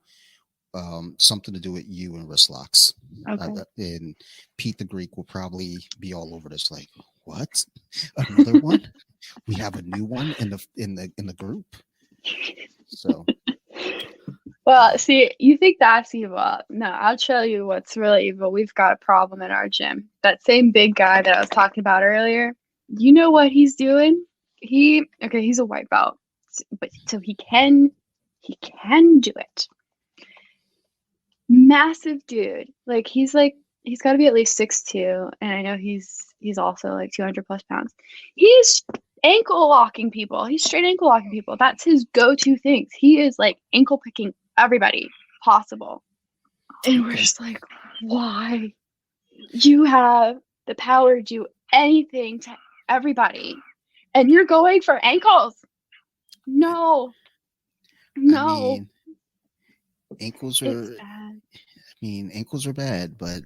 something to do with you and wrist locks. Okay. And Pete the Greek will probably be all over this. Like, what? Another one? We have a new one in the group. So, Well, uh, see, you think that's evil. No, I'll tell you what's really evil. We've got a problem in our gym. That same big guy that I was talking about earlier, you know what he's doing? He's a white belt, but so he can do it. Massive dude. He's got to be at least 6'2", and I know he's also like 200 plus pounds. He's ankle locking people. He's straight ankle locking people. That's his go-to things. He is like ankle picking everybody possible. And we're okay. just like, why? You have the power to do anything to everybody, and you're going for ankles. I, No, I no, mean, ankles it's are. bad. I mean, ankles are bad, but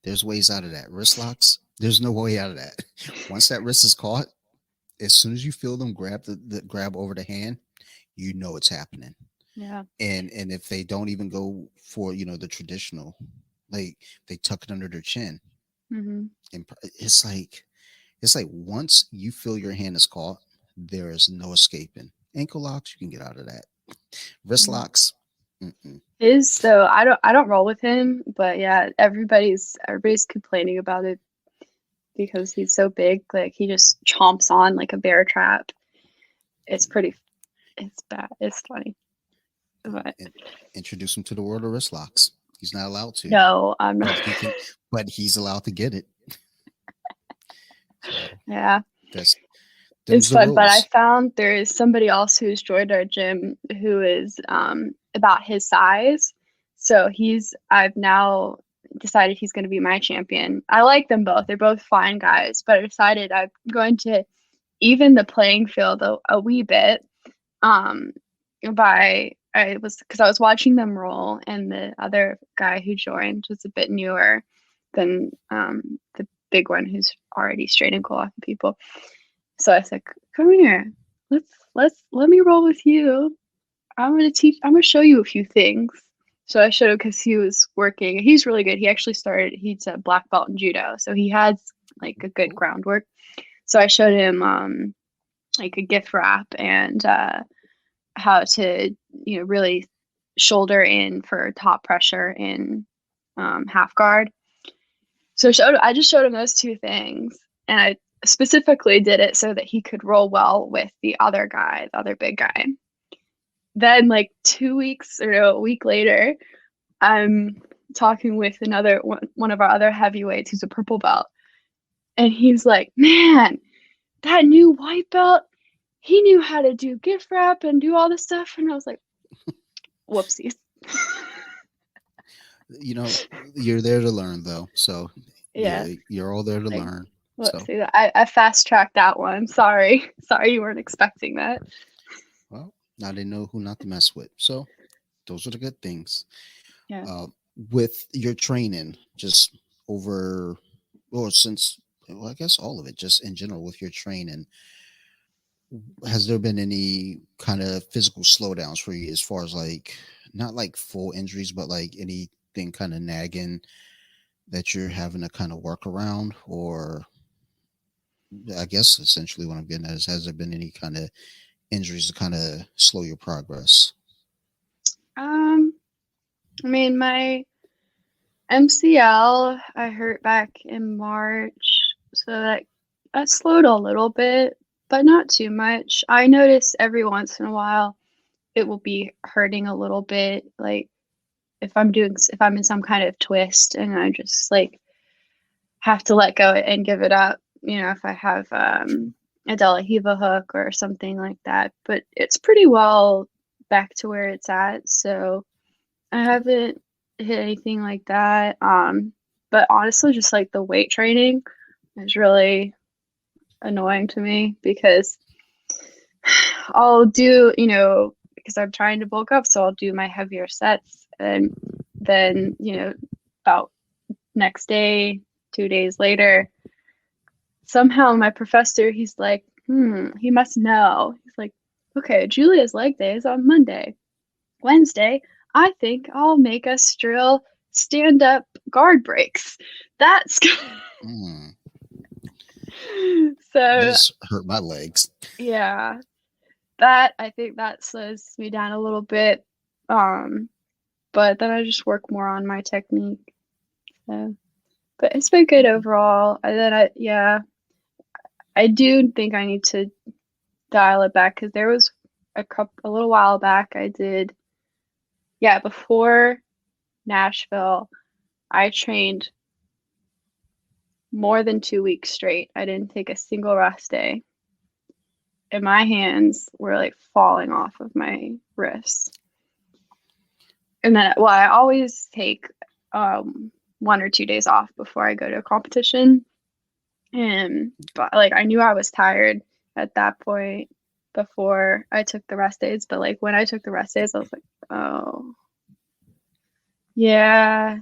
there's ways out of that. Wrist locks. There's no way out of that. Once that wrist is caught, as soon as you feel them grab the grab over the hand, you know it's happening. Yeah. And if they don't even go for the traditional, like they tuck it under their chin, Mm-hmm. and it's like once you feel your hand is caught, there is no escaping. Ankle locks, you can get out of that. Wrist Yeah. locks, mm-mm. His so I don't roll with him, but yeah, everybody's complaining about it because he's so big. Like he just chomps on like a bear trap. It's pretty. It's bad. It's funny, but And introduce him to the world of wrist locks. He's not allowed to, no, I'm not. but he can. But he's allowed to get it. So Yeah, that's them's it's the fun. But I rules. found there is somebody else who's joined our gym who is about his size. So I've now decided he's going to be my champion. I like them both. They're both fine guys, but I decided I'm going to even the playing field a wee bit. Um, because I was watching them roll, and the other guy who joined was a bit newer than the big one who's already straight and cool people. So I said, "Come here, let me roll with you. I'm gonna show you a few things." So I showed him because he was working. He's really good. He's a black belt in judo, so he has like a good Cool. groundwork. So I showed him like a gift wrap and how to really shoulder in for top pressure in half guard. So I just showed him those two things, and I specifically did it so that he could roll well with the other guy, the other big guy. Then, like 2 weeks or no, a week later, I'm talking with one of our other heavyweights who's a purple belt, and he's like, "Man, that new white belt, he knew how to do gift wrap and do all this stuff." And I was like, "Whoopsies." You know, you're there to learn, though. So Yeah, yeah, you're all there to like learn. Let's So, see. I fast tracked that one. Sorry. Sorry you weren't expecting that. well, now they know who not to mess with. So, those are the good things. Yeah. Uh, with your training, just over, or since, well, I guess all of it, just in general, with your training, has there been any kind of physical slowdowns for you as far as like, not like full injuries, but like anything kind of nagging that you're having to kind of work around? Or I guess essentially what I'm getting at is, has there been any kind of injuries to kind of slow your progress? Um, I mean, my MCL I hurt back in March, so that slowed a little bit, but not too much. I notice every once in a while it will be hurting a little bit, like if I'm in some kind of twist and I just like have to let go and give it up, if I have a De La Hiva hook or something like that. But it's pretty well back to where it's at, so I haven't hit anything like that. But honestly, just like the weight training is really annoying to me because I'll do, because I'm trying to bulk up, so I'll do my heavier sets and then, about next day, 2 days later, somehow my professor, he's like, he must know. He's like, okay, Julia's leg day is on Monday. Wednesday, I think I'll make us drill stand up guard breaks. That's Mm, that so, just hurt my legs. yeah, that I think that slows me down a little bit. Um, but then I just work more on my technique. So, but it's been good overall. And then yeah, I do think I need to dial it back because there was a little while back I did, yeah, before Nashville, I trained more than 2 weeks straight. I didn't take a single rest day, and my hands were like falling off of my wrists. And then, well, I always take 1 or 2 days off before I go to a competition. And but like I knew I was tired at that point before I took the rest days. But like when I took the rest days, I was like, oh yeah,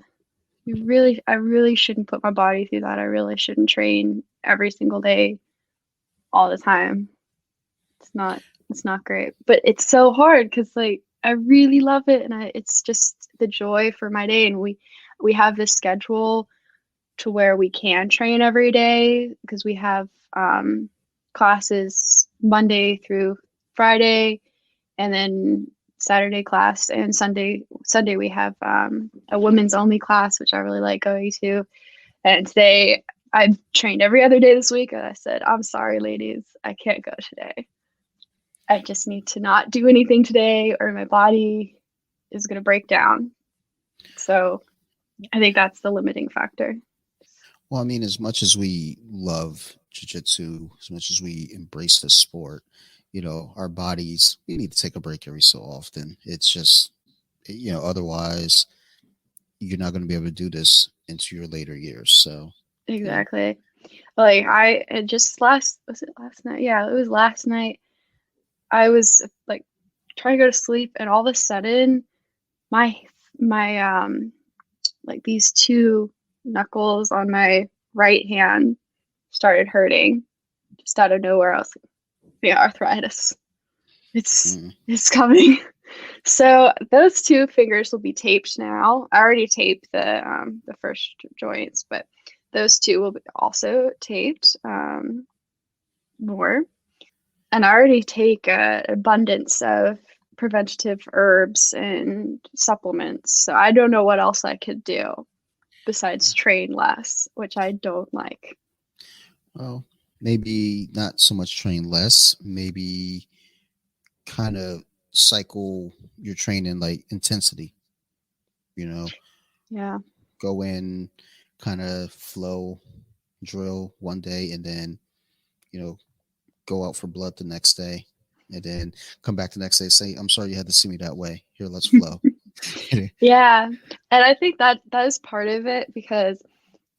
I really shouldn't put my body through that. I really shouldn't train every single day all the time. It's not it's not great. But it's so hard because like I really love it and it's just the joy for my day. And we have this schedule to where we can train every day because we have classes Monday through Friday and then Saturday class and Sunday we have a women's only class which I really like going to. And today I've trained every other day this week and I said, I'm sorry ladies, I can't go today. I just need to not do anything today or my body is going to break down. So I think that's the limiting factor. Well, I mean, as much as we love jujitsu, as much as we embrace the sport, our bodies, we need to take a break every so often. It's just, otherwise you're not going to be able to do this into your later years. So, yeah. Exactly. Like I it just last was it last night? Yeah, it was last night. I was like trying to go to sleep and all of a sudden my my like these two knuckles on my right hand started hurting just out of nowhere. I was like, yeah, arthritis. It's Mm. it's coming. So those two fingers will be taped now. I already taped the first joints, but those two will be also taped more. And I already take an abundance of preventative herbs and supplements. So I don't know what else I could do besides train less, which I don't like. Well, maybe not so much train less, maybe kind of cycle your training like intensity, you know, Yeah. go in, kind of flow, drill one day, and then, you know, go out for blood the next day, and then come back the next day, say, I'm sorry you had to see me that way. Here, let's flow. Yeah. And I think that is part of it because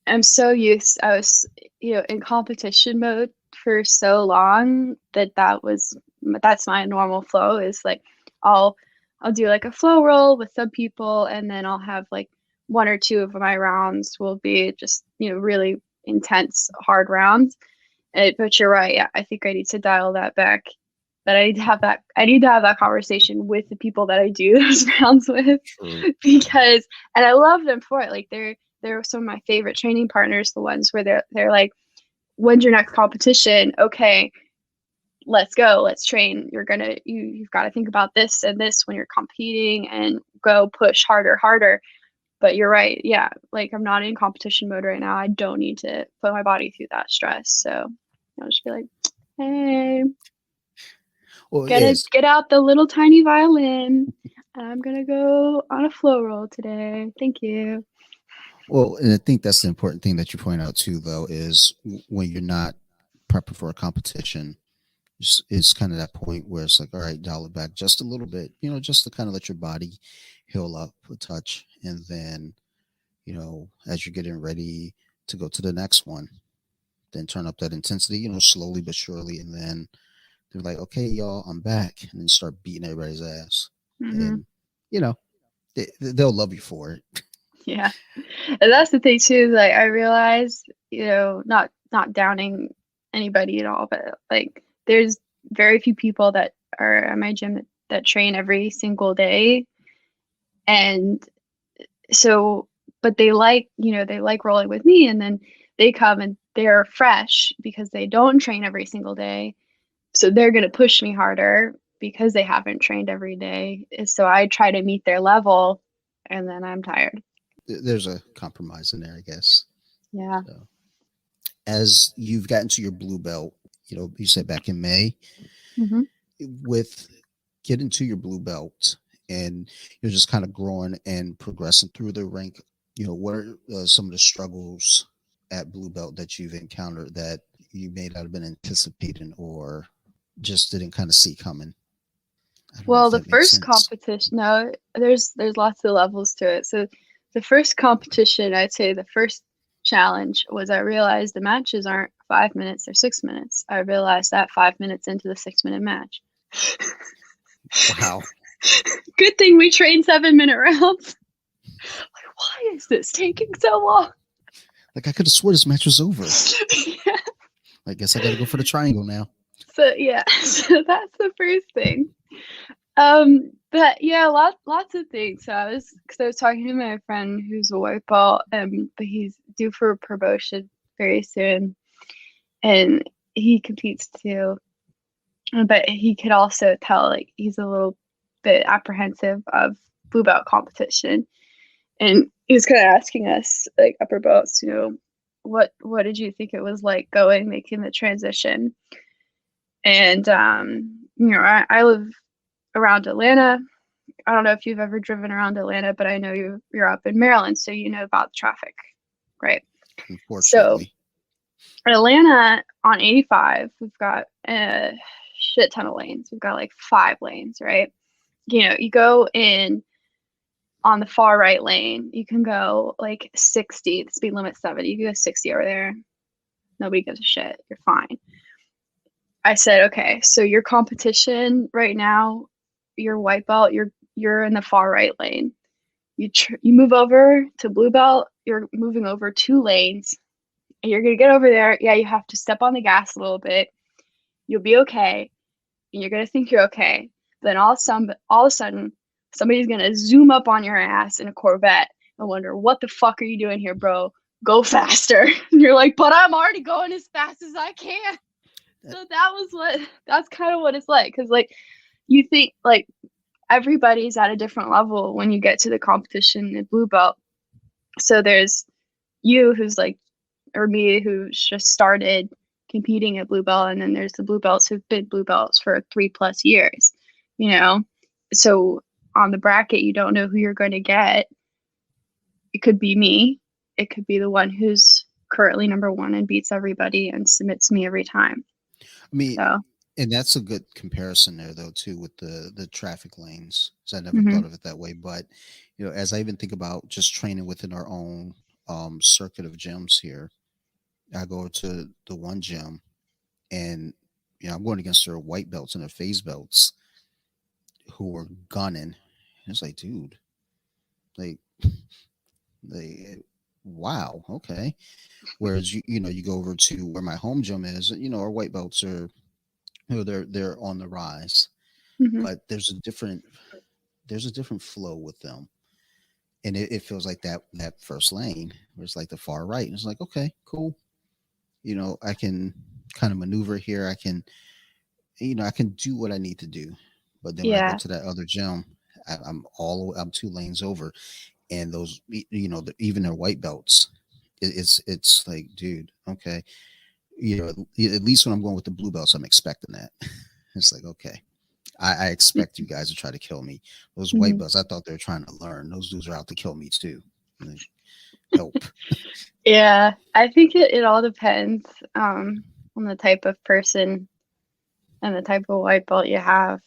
I'm so used. I was, in competition mode for so long that's my normal flow is like I'll I'll do like a flow roll with some people, and then I'll have like one or two of my rounds will be just, really intense, hard rounds. But you're right. Yeah, I think I need to dial that back. That I need to have that. I need to have that conversation with the people that I do those rounds with, True. because, and I love them for it. Like they're some of my favorite training partners. The ones where they're like, when's your next competition? Okay, let's go. Let's train. You've got to think about this and this when you're competing, and go push harder, harder. But you're right. Yeah, like I'm not in competition mode right now. I don't need to put my body through that stress. So I'll just be like, hey, Well, it is. get out the little tiny violin. I'm gonna go on a flow roll today. Thank you. Well, and I think that's the important thing that you point out too, though, is when you're not prepping for a competition, it's kind of that point where it's like, all right, dial it back just a little bit, just to kind of let your body heal up a touch. And then, as you're getting ready to go to the next one, then turn up that intensity, slowly but surely. And then they're like, okay, y'all, I'm back. And then start beating everybody's ass. Mm-hmm. And, you know, they'll love you for it. Yeah, and that's the thing too. Like I realize, not downing anybody at all, but like there's very few people that are at my gym that train every single day, and so, but they like rolling with me, and then they come and they're fresh because they don't train every single day, so they're gonna push me harder because they haven't trained every day. So I try to meet their level, and then I'm tired. There's a compromise in there, I guess. Yeah. So, as you've gotten to your blue belt, you said back in May, Hmm. with getting to your blue belt and you're just kind of growing and progressing through the rank, what are some of the struggles at blue belt that you've encountered that you may not have been anticipating or just didn't kind of see coming? I don't know Well, if the that makes first sense. competition, no, there's lots of levels to it. So the first competition, I'd say the first challenge was I realized the matches aren't 5 minutes, they're 6 minutes. I realized that 5 minutes into the 6 minute match. Wow. Good thing we trained 7 minute rounds. Like, why is this taking so long? Like, I could have swore this match was over. Yeah. I guess I got to go for the triangle now. So yeah, so that's the first thing. But yeah, lots of things. So because I was talking to my friend who's a white belt, but he's due for promotion very soon, and he competes too. But he could also tell like he's a little bit apprehensive of blue belt competition, and he was kind of asking us like upper belts, what did you think it was like making the transition? And I live around Atlanta. I don't know if you've ever driven around Atlanta, but I know you're up in Maryland, so you know about the traffic, right? So Unfortunately. in Atlanta on 85, we've got a shit ton of lanes. We've got like 5 lanes, right? You go in on the far right lane, you can go like 60. The speed limit's 70. You can go 60 over there. Nobody gives a shit. You're fine. I said, okay, so your competition right now, your white belt, you're in the far right lane. You move over to blue belt, you're moving over 2 lanes, and you're gonna get over there. Yeah, you have to step on the gas a little bit. You'll be okay, and you're gonna think you're okay. Then all of a sudden, somebody's gonna zoom up on your ass in a Corvette and wonder, what the fuck are you doing here, bro? Go faster. And you're like, but I'm already going as fast as I can. So that's kind of what it's like, because like you think like everybody's at a different level when you get to the competition in blue belt. So there's you who's like, or me who's just started competing at blue belt, and then there's the blue belts who've been blue belts for 3+ years, you know. So on the bracket, you don't know who you're going to get. It could be me. It could be the one who's currently number one and beats everybody and submits me every time. I mean, So. and that's a good comparison there, though, too, with the traffic lanes. Because I never Mm-hmm. thought of it that way. But as I even think about just training within our own circuit of gyms here. I go to the one gym, and I'm going against their white belts and their phase belts who were gunning. It's like, dude, like they, wow, okay. Whereas you go over to where my home gym is, our white belts are, they're on the rise, Mm-hmm. but there's a different flow with them, and it feels like that first lane where it's like the far right, and it's like, okay, cool. I can kind of maneuver here. I can do what I need to do. But then when I go Yeah. to that other gym, I'm 2 lanes over, and those, even their white belts, it's like, dude, okay, at least when I'm going with the blue belts, I'm expecting that. It's like, okay, I expect you guys to try to kill me. Those white Mm-hmm. belts, I thought they were trying to learn. Those dudes are out to kill me too. Like, help. Yeah. I think it all depends on the type of person and the type of white belt you have,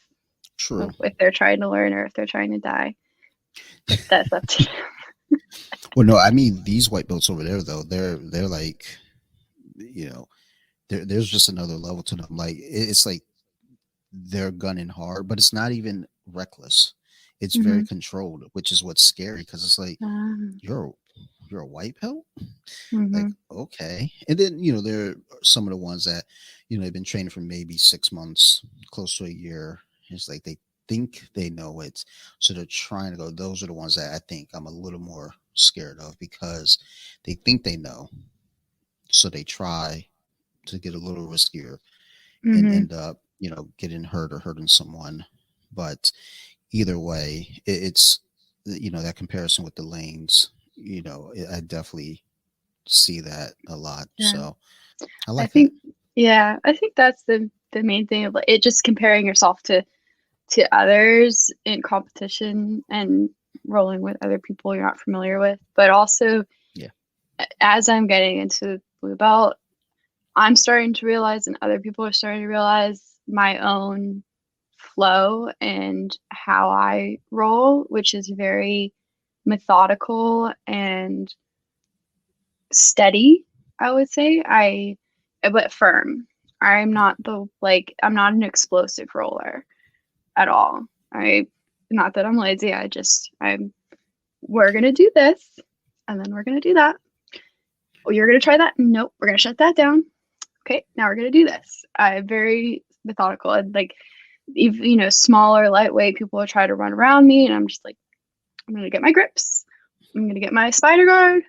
True. if they're trying to learn or if they're trying to die. But that's up to them. Well, no, I mean these white belts over there though. They're like, you know, there's just another level to them. Like it's like they're gunning hard, but it's not even reckless. It's very Mm-hmm. controlled, which is what's scary because it's like you're a, you're a white belt. Like, Mm-hmm. okay. And then, there are some of the ones that, they've been training for maybe 6 months, close to a year. It's like they think they know it. So they're trying to go. Those are the ones that I think I'm a little more scared of because they think they know. So they try to get a little riskier and Mm-hmm. end up, getting hurt or hurting someone. But either way, it's, that comparison with the lanes, I definitely see that a lot. Yeah. So I I like that. think I think that's the main thing of it, just comparing yourself to others in competition and rolling with other people you're not familiar with. But also, Yeah. as I'm getting into blue belt, I'm starting to realize, and other people are starting to realize, my own flow and how I roll, which is very methodical and steady, I would say. But firm. I'm not an explosive roller at all. I Not that I'm lazy. We're gonna do this, and then we're gonna do that. Oh, you're gonna try that? Nope, we're gonna shut that down. Okay, now we're gonna do this. I'm very methodical, and like, even, smaller, lightweight people will try to run around me, and I'm just like, I'm gonna get my grips. I'm gonna get my spider guard,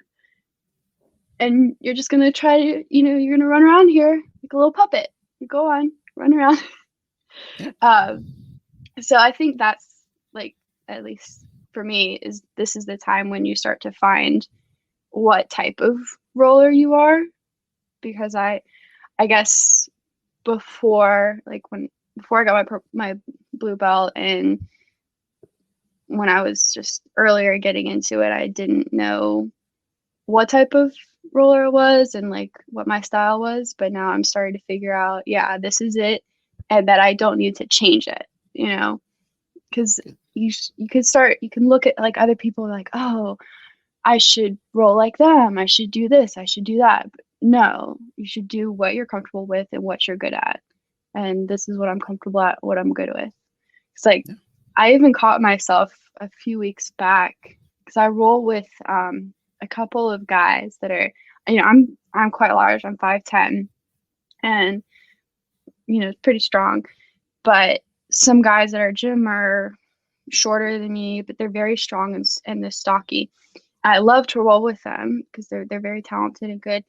and you're just gonna try to, you're gonna run around here like a little puppet. You go on, run around. Yeah. um, so I think that's, like, at least for me, is this is the time when you start to find what type of roller you are, because I guess before I got my blue belt, and when I was just earlier getting into it, I didn't know what type of roller it was and like what my style was, but now I'm starting to figure out, yeah, this is it, and that I don't need to change it, because you can look at like other people like, oh, I should roll like them, I should do this, I should do that. But no, you should do what you're comfortable with and what you're good at, and this is what I'm comfortable at, what I'm good with. It's like, Yeah. I even caught myself a few weeks back because I roll with a couple of guys that are, I'm quite large. I'm 5'10", and pretty strong. But some guys at our gym are shorter than me, but they're very strong and they're stocky. I love to roll with them because they're very talented and good.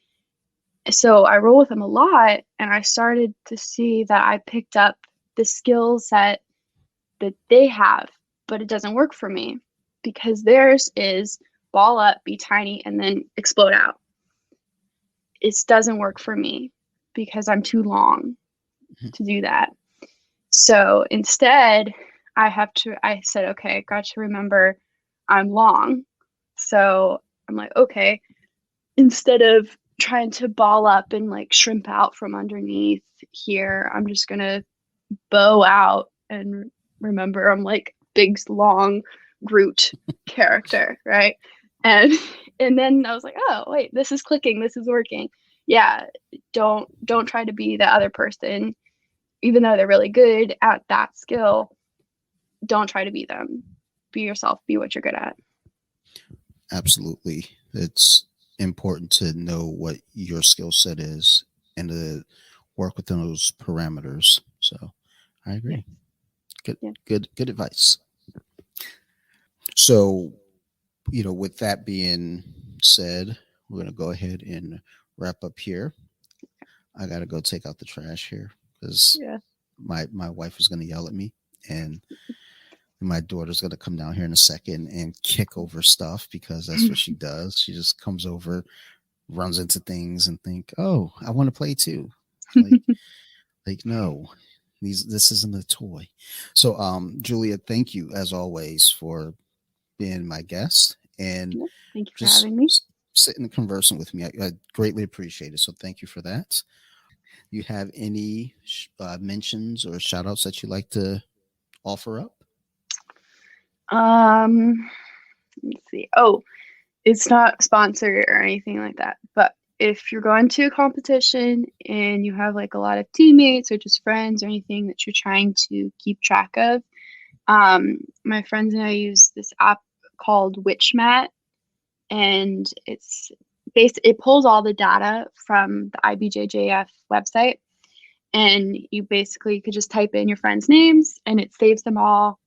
So I roll with them a lot, and I started to see that I picked up the skill set that they have, but it doesn't work for me because theirs is ball up, be tiny, and then explode out. It doesn't work for me because I'm too long Mhm. to do that. So instead, I said, okay, I got to remember I'm long. So I'm like, okay, instead of trying to ball up and like shrimp out from underneath here, I'm just going to bow out and remember I'm like big long Groot character, right? And And then I was like, oh wait, this is clicking, this is working. Yeah, don't try to be the other person, even though they're really good at that skill. Don't try to be them. Be yourself. Be what you're good at. Absolutely. It's important to know what your skill set is and to work within those parameters. So I Yeah. agree. Good, Yeah. good advice. So, with that being said, we're going to go ahead and wrap up here. I got to go take out the trash here because Yeah. my wife is going to yell at me, and my daughter's going to come down here in a second and kick over stuff because that's what she does. She just comes over, runs into things, and think, "Oh, I want to play too." Like, no, this isn't a toy. So, Julia, thank you as always for being my guest and Yeah. Thank you for just having me. sitting and conversing with me. I greatly appreciate it. So, thank you for that. You have any mentions or shout outs that you like to offer up? Let's see. Oh, it's not sponsored or anything like that. But if you're going to a competition and you have like a lot of teammates or just friends or anything that you're trying to keep track of, my friends and I use this app called Witchmat, and it pulls all the data from the IBJJF website, and you basically could just type in your friends' names and it saves them all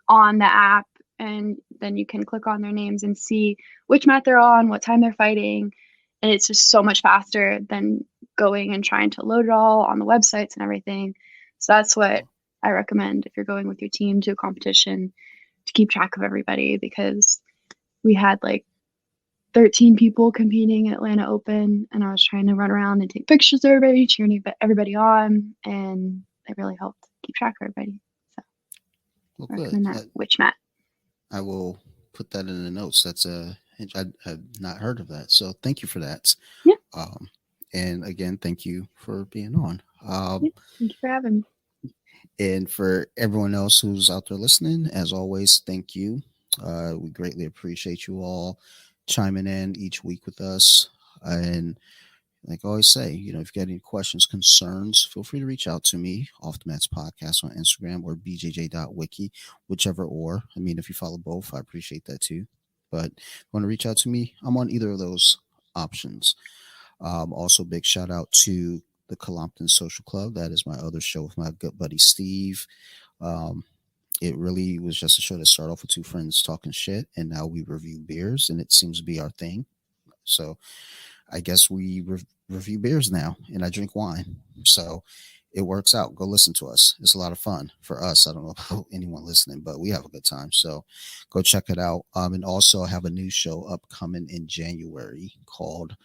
on the app, and then you can click on their names and see which mat they're on, what time they're fighting, and it's just so much faster than going and trying to load it all on the websites and everything. So that's what I recommend if you're going with your team to a competition, to keep track of everybody, because we had like 13 people competing at Atlanta Open, and I was trying to run around and take pictures of everybody, cheering everybody on, and it really helped keep track of everybody. So Well, I good. recommend that Witch Mat. I will put that in the notes. That's I've not heard of that. So thank you for that. Yeah, Um, and again, thank you for being on. yeah. Thank you for having me. And for everyone else who's out there listening, as always, thank you. We greatly appreciate you all chiming in each week with us. And like I always say, if you got any questions, concerns, feel free to reach out to me, Off the Mats Podcast on Instagram or bjj.wiki, whichever or. I mean, if you follow both, I appreciate that too. But if you want to reach out to me, I'm on either of those options. Also, big shout out to the Columpton Social Club. That is my other show with my good buddy Steve. Um, it really was just a show that started off with two friends talking shit, and now we review beers, and it seems to be our thing. So I guess we review beers now, and I drink wine. So it works out. Go listen to us. It's a lot of fun for us. I don't know about anyone listening, but we have a good time. So go check it out. And also I have a new show upcoming in January called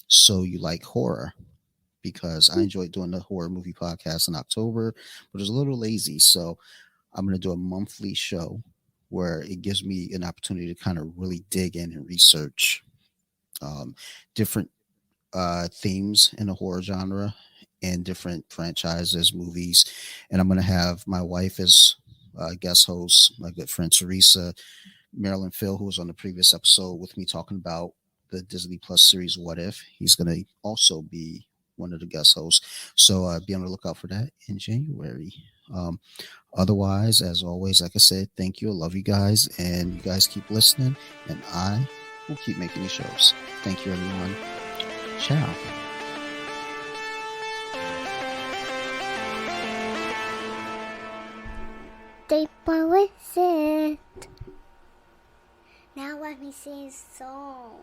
So You Like Horror, because I enjoyed doing the horror movie podcast in October, but it was a little lazy. So I'm going to do a monthly show where it gives me an opportunity to kind of really dig in and research different themes in the horror genre and different franchises, movies. And I'm going to have my wife as guest host, my good friend Teresa, Marilyn Phil, who was on the previous episode with me talking about the Disney Plus series What If. He's going to also be one of the guest hosts. So be on the lookout for that in January. Otherwise, as always, like I said, thank you. I love you guys, and you guys keep listening, and I will keep making these shows. Thank you, everyone. Ciao. Deep with it. Now let me sing a song.